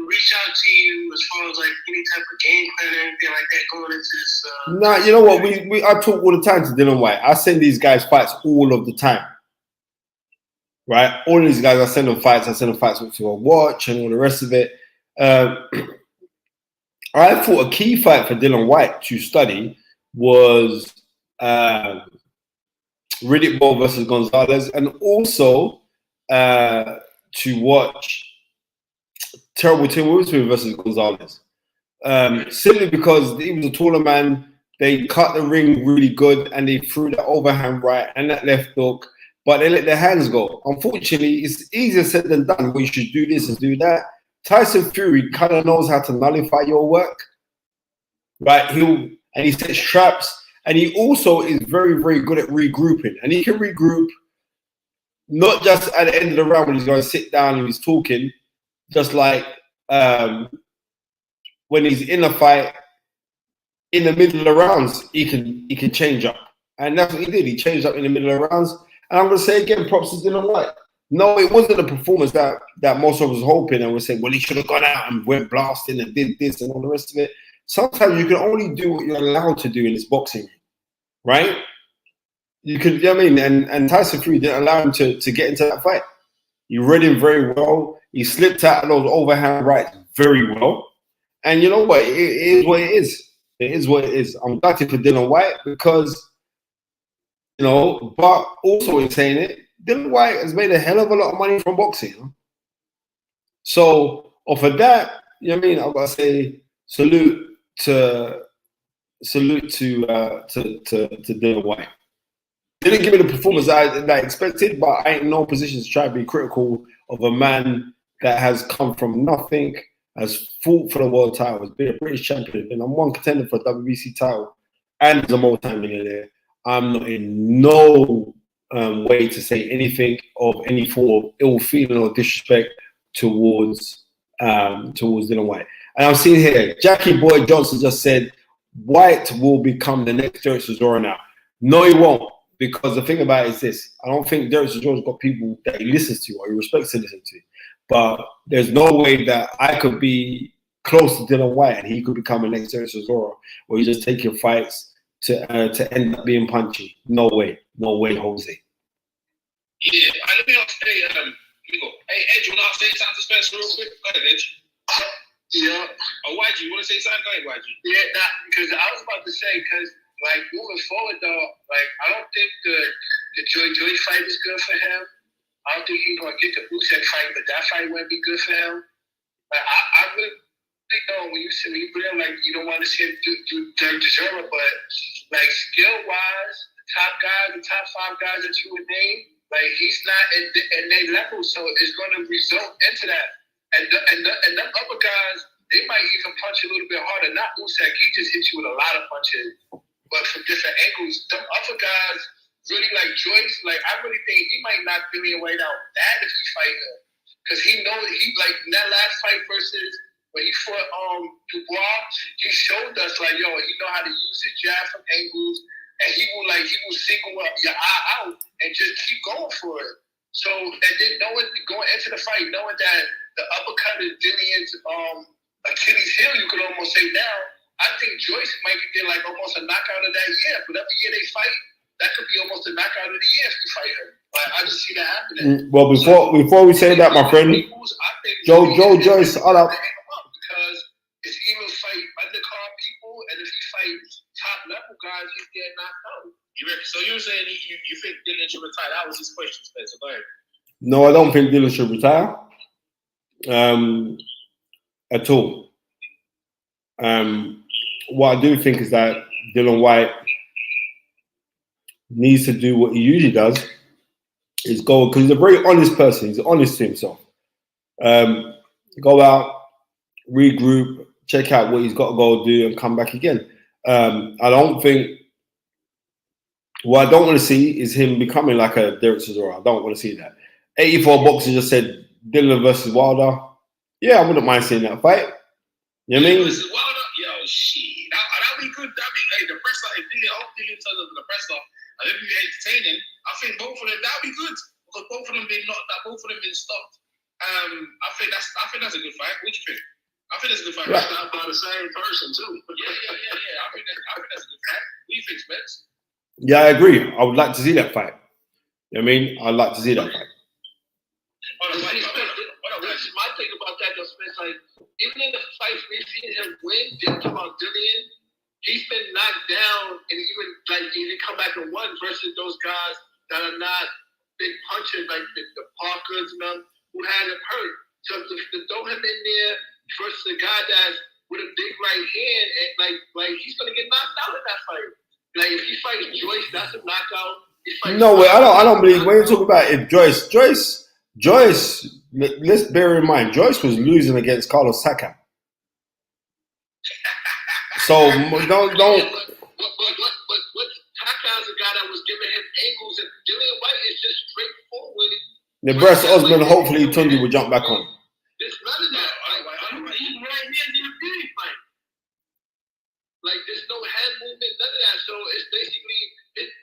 reach out to you as far as like any type of game plan or anything like that going into this? Nah, you know what? I talk all the time to Dillian Whyte. I send these guys fights all of the time. Right? All of these guys, I send them fights to watch and all the rest of it. I thought a key fight for Dillian Whyte to study was Riddick Bowe versus Gonzalez, and also to watch Terrible Tim Witherspoon versus Gonzalez. Simply because he was a taller man, they cut the ring really good, and they threw that overhand right and that left hook, but they let their hands go. Unfortunately, it's easier said than done. We should do this and do that. Tyson Fury kind of knows how to nullify your work, right? He sets traps, and he also is very, very good at regrouping. And he can regroup not just at the end of the round when he's going to sit down and he's talking, just like when he's in a fight, in the middle of the rounds, he can change up, and that's what he did. He changed up in the middle of the rounds, and I'm going to say again, props to Dillian Whyte. No, it wasn't the performance that most of us was hoping, and we're saying, well, he should have gone out and went blasting and did this and all the rest of it. Sometimes you can only do what you're allowed to do in this boxing, right? You could, I mean, and Tyson Fury didn't allow him to get into that fight. He read him very well. He slipped out of those overhand rights very well. And you know what? It is what it is. It is what it is. I'm gutted for Dillian Whyte because, but also in saying it, Dillian Whyte has made a hell of a lot of money from boxing. So, off of that, I've got to say salute to Dillian Whyte. Didn't give me the performance that I expected, but I ain't in no position to try to be critical of a man that has come from nothing, has fought for the world title, has been a British champion, and I'm one contender for a WBC title, and is a multi-millionaire. I'm not in no way to say anything of any form of ill feeling or disrespect towards Dillian Whyte. And I'm seeing here, Jackie Boyd Johnson just said, Whyte will become the next Derek Chisora now. No, he won't. Because the thing about it is this, I don't think Derek Chisora's got people that he listens to or he respects to listen to. But there's no way that I could be close to Dillian Whyte and he could become a next Derek Chisora, where you just take your fights to end up being punchy. No way, Jose. Yeah, let me say, let me go. Hey, Ed, you want to say something to Spencer real quick? Go ahead, Ed. Yeah. Oh, YG, you want to say something? Go ahead, YG. Yeah, because I was about to say, like moving forward though, like I don't think the Joy fight is good for him. I don't think he's gonna get the Usyk fight, but that fight wouldn't be good for him. Like I really think though when you put him like you don't want to see him do Derek Chisora, but like skill wise, the top 5 guys that you would name, like he's not in their level, so it's gonna result into that. And the other guys they might even punch a little bit harder. Not Usyk, he just hits you with a lot of punches, but from different angles. Them other guys really like Joyce. Like I really think he might knock Dillian Whyte out bad if he fight him, because he knows he like in that last fight versus when he fought Dubois, he showed us like yo, he know how to use his jab from angles, and he will single up your eye out and just keep going for it. So and then going into the fight, knowing that the uppercut is Dillian's Achilles heel, you could almost say now. I think Joyce might get like almost a knockout of that year. But every year they fight, that could be almost a knockout of the year if you fight her. Like, I just see that happening. Well, before we say that, my friend, Joe Joyce, because it's even fight undercard people, and if he fights top level guys, he's getting knocked out. So you're saying you think Dillian should retire? That was his question, Spencer. Go ahead. no, I don't think Dillian should retire. At all. What I do think is that Dillian Whyte needs to do what he usually does, is go, because he's a very honest person. He's honest to himself. Go out, regroup, check out what he's got to go do, and come back again. I don't think. What I don't want to see is him becoming like a Derek Chisora. I don't want to see that. 84 Boxing just said Dillian versus Wilder. Yeah, I wouldn't mind seeing that fight. You know what I mean? Versus Wilder, yo, shit. That'd be good. The presser, if Dillian turns up to the presser, and if you entertaining, I think both of them, that'd be good. Because both of them been knocked out, both of them been stopped. I think that's a good fight. What do you think? I think that's a good fight. Yeah. Not by the same person too. Yeah. I think that's a good fight. What do you think, Spence? Yeah, I agree. I would like to see that fight. You know what I mean? I'd like to see that fight. My thing about that, though, Spence, like, even in the fights we've seen him win, just about Dillian, he's been knocked down and even come back and won versus those guys that are not big punchers like the Parkers and them who had him hurt. So to throw him in there versus a guy that's with a big right hand, and like he's gonna get knocked out in that fight. Like if he fights Joyce, that's a knockout. No way. I don't believe when you talk about it. Joyce. Let's bear in mind, Joyce was losing against Carlos Saka. So don't. But Taka's a guy that was giving him ankles, and Dillian Whyte is just straightforward. Nebraska Osman, hopefully Tunde will jump back on. There's none of that. He's right here in the beauty fight. Like there's no head movement, none of that. So it's basically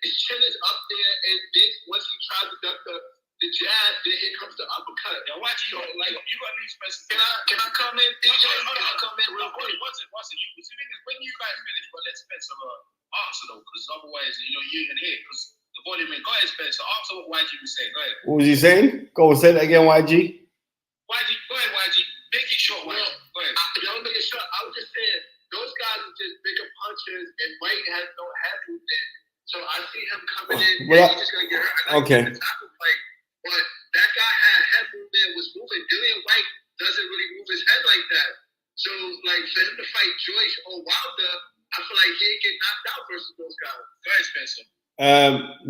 his chin is up there, and then once he tries to duck the jab, then here comes the uppercut. Now watch you like you got these Spencer. Can I come in, DJ? I'll come in real quick. Once it. When you guys finish, but let's Spencer answer though, because otherwise you can hear because the volume ain't. Go ahead, Spencer. Answer what YG was saying. Go ahead. What was he saying? Go and say that again, YG. YG, go ahead, YG. Make it short, YG. Go ahead. Don't make it short. I was just saying those guys are just bigger punches, and Whyte has no head movement. So I see him coming in, and he's just gonna get hurt. Okay. But that guy had head movement, was moving. Dillian Whyte doesn't really move his head like that. So, like, for him to fight Joyce or Wilder, I feel like he'd get knocked out versus those guys. Go ahead, Spencer.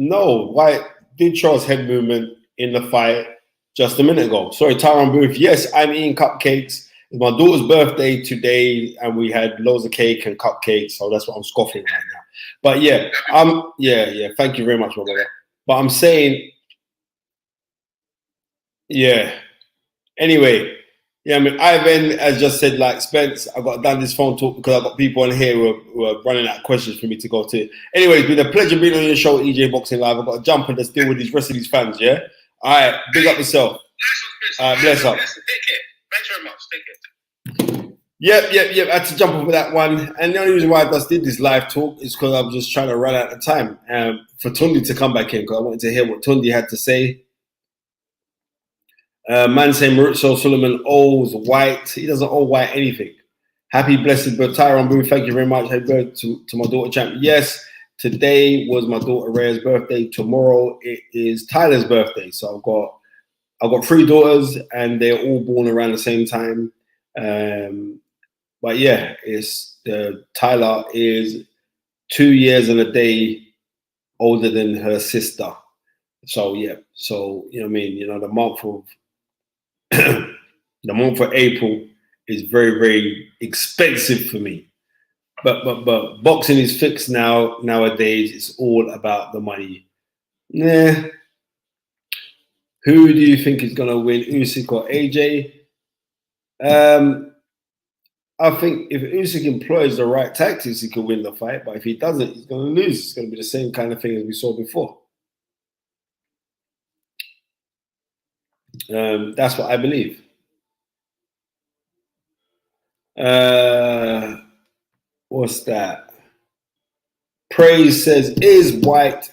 No, Whyte did show us head movement in the fight just a minute ago. Sorry, Tyron Booth. Yes, I'm eating cupcakes. It's my daughter's birthday today, and we had loads of cake and cupcakes, so that's what I'm scoffing right now. But yeah, yeah. Thank you very much, my brother. But I'm saying. Yeah. Anyway, yeah. I mean, Ivan has just said, like Spence, I got done this phone talk because I've got people on here who are running out of questions for me to go to. Anyway, it's been a pleasure being on your show, EJ Boxing Live. I've got to jump and just deal with these rest of these fans. Yeah. All right. Big up yourself. All right. Bless up. Take care. Thanks very much. Take care. Yep. I had to jump over that one. And the only reason why I just did this live talk is because I was just trying to run out of time for Tunde to come back in because I wanted to hear what Tunde had to say. Man saying Mauricio Sullivan owes Whyte. He doesn't owe Whyte anything. Happy blessed birthday, Tyron Booth. Thank you very much. Happy birthday to my daughter, champ. Yes, today was my daughter Rhea's birthday. Tomorrow it is Tyler's birthday. So I've got 3 daughters, and they're all born around the same time. But yeah, Tyler is 2 years and a day older than her sister. So yeah, you know what I mean. The month of April is very, very expensive for me. But boxing is fixed nowadays. It's all about the money. Nah. Who do you think is gonna win, Usyk or AJ? I think if Usyk employs the right tactics, he can win the fight. But if he doesn't, he's gonna lose. It's gonna be the same kind of thing as we saw before. That's what I believe. What's that? Praise says, is White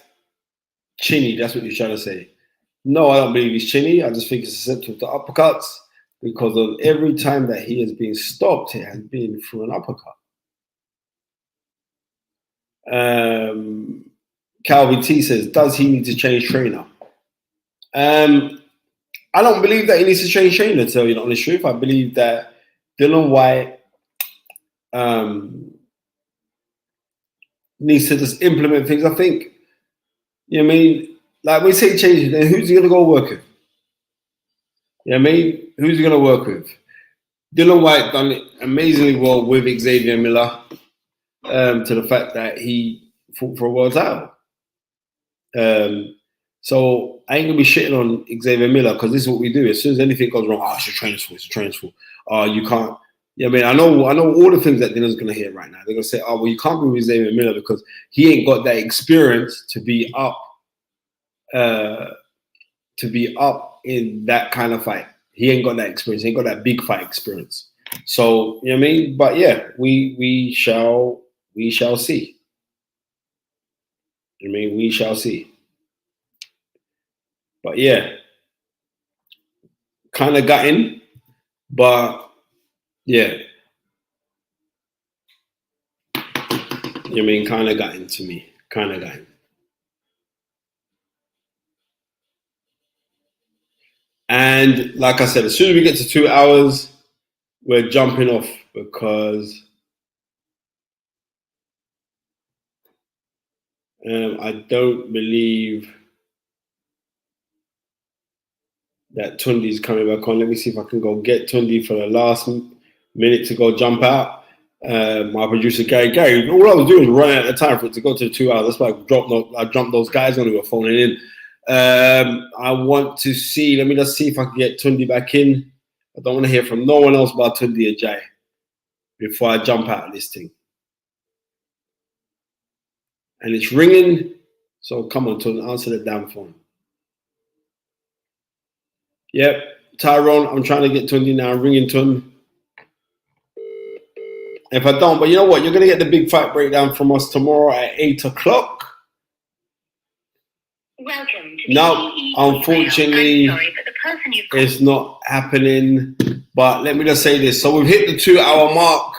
chinny? That's what you're trying to say. No, I don't believe he's chinny. I just think it's susceptible to uppercuts because of every time that he has been stopped, it has been through an uppercut. Calvin T says, does he need to change trainer? I don't believe that he needs to change trainer, to tell you the honest truth. I believe that Dillian Whyte needs to just implement things. I think, you know what I mean? Like we say change, then who's he going to go work with? You know what I mean? Who's he going to work with? Dillian Whyte done it amazingly well with Xavier Miller to the fact that he fought for a world title. So I ain't going to be shitting on Xavier Miller because this is what we do. As soon as anything goes wrong, it's a trainer's fault, it's a trainer's fault. You can't. Yeah, I mean, I know all the things that Dylan's going to hear right now. They're going to say, oh, well, you can't be with Xavier Miller because he ain't got that experience to be up in that kind of fight. He ain't got that experience. He ain't got that big fight experience. So, you know what I mean? But yeah, we shall see. I mean, we shall see. But yeah, kind of gutting, but yeah. You mean kind of gutting to me. Kind of gutting. And like I said, as soon as we get to 2 hours, we're jumping off because I don't believe that Tunde's coming back on. Let me see if I can go get Tunde for the last minute to go jump out. My producer Gary, all I was doing was running out of time for it to go to 2 hours. That's why I jumped those guys on who were phoning in. I want to see, let me just see if I can get Tunde back in. I don't want to hear from no one else about Tunde Ajayi before I jump out of this thing. And it's ringing, so come on, Tunde, answer the damn phone. Yep, Tyrone, I'm trying to get Tunde now. I'm ringing Tunde. If I don't, but you know what? You're going to get the big fight breakdown from us tomorrow at 8 o'clock. Welcome to no, unfortunately, it's not happening. But let me just say this. So we've hit the 2 hour mark.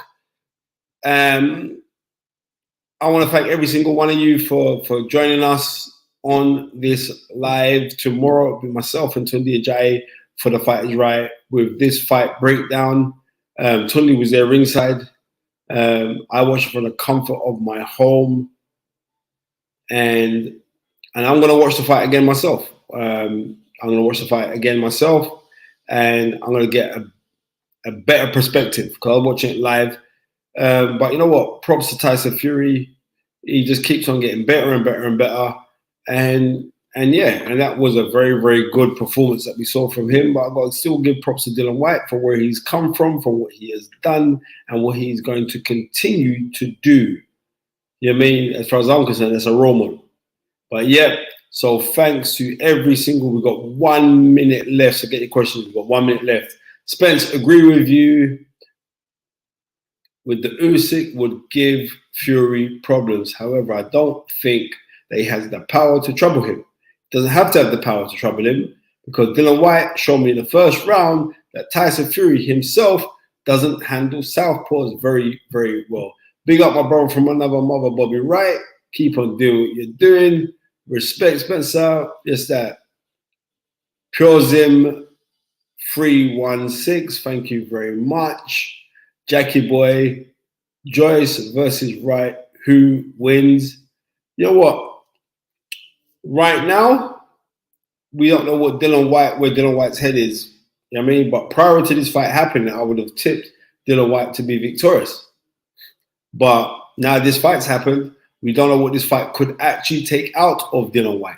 I want to thank every single one of you for joining us on this live. Tomorrow it'll be myself and Tunde Ajayi for The Fight Is Right with this fight breakdown. Tunde was there ringside. I watched it from the comfort of my home, and I'm going to watch the fight again myself. I'm going to watch the fight again myself, and I'm going to get a better perspective because I'm watching it live. But you know what? Props to Tyson Fury. He just keeps on getting better and better and better. And that was a very, very good performance that we saw from him. But I've got to still give props to Dillian Whyte for where he's come from what he has done, and what he's going to continue to do. You know what I mean? As far as I'm concerned, that's a role model. But yeah, so thanks to every single, we've got 1 minute left. So get your questions. We've got 1 minute left. Spence, agree with you with the Usyk would give Fury problems. However, I don't think that he has the power to trouble him. Doesn't have to have the power to trouble him because Dillian Whyte showed me in the first round that Tyson Fury himself doesn't handle southpaws very, very well. Big up my brother from another mother, Bobby Wright. Keep on doing what you're doing. Respect, Spencer. Yes, that. Pure Zim 316. Thank you very much. Jackie Boy. Joyce versus Wright. Who wins? You know what? Right now, we don't know where Dillian Whyte's head is. You know what I mean? But prior to this fight happening, I would have tipped Dillian Whyte to be victorious. But now this fight's happened. We don't know what this fight could actually take out of Dillian Whyte,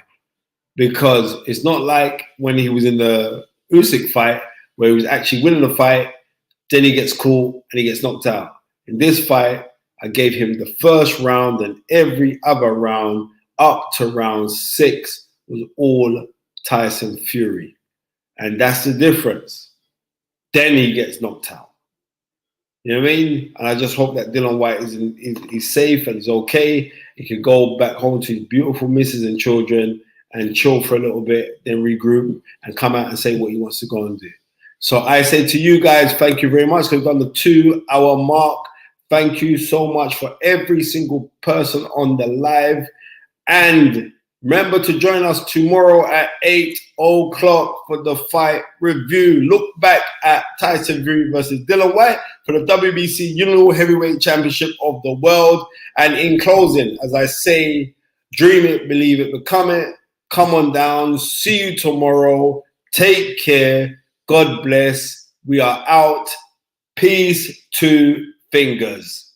because it's not like when he was in the Usyk fight where he was actually winning the fight, then he gets caught and he gets knocked out. In this fight, I gave him the first round, and every other round up to round 6 was all Tyson Fury. And that's the difference. Then he gets knocked out. You know what I mean? And I just hope that Dillian Whyte is safe and is okay. He can go back home to his beautiful missus and children and chill for a little bit, then regroup and come out and say what he wants to go and do. So I say to you guys, thank you very much, because we've done the 2-hour mark. Thank you so much for every single person on the live. And remember to join us tomorrow at 8 o'clock for the fight review. Look back at Tyson Fury versus Dillian Whyte for the WBC Universal Heavyweight Championship of the world. And in closing, as I say, dream it, believe it, become it. Come on down. See you tomorrow. Take care. God bless. We are out. Peace to fingers.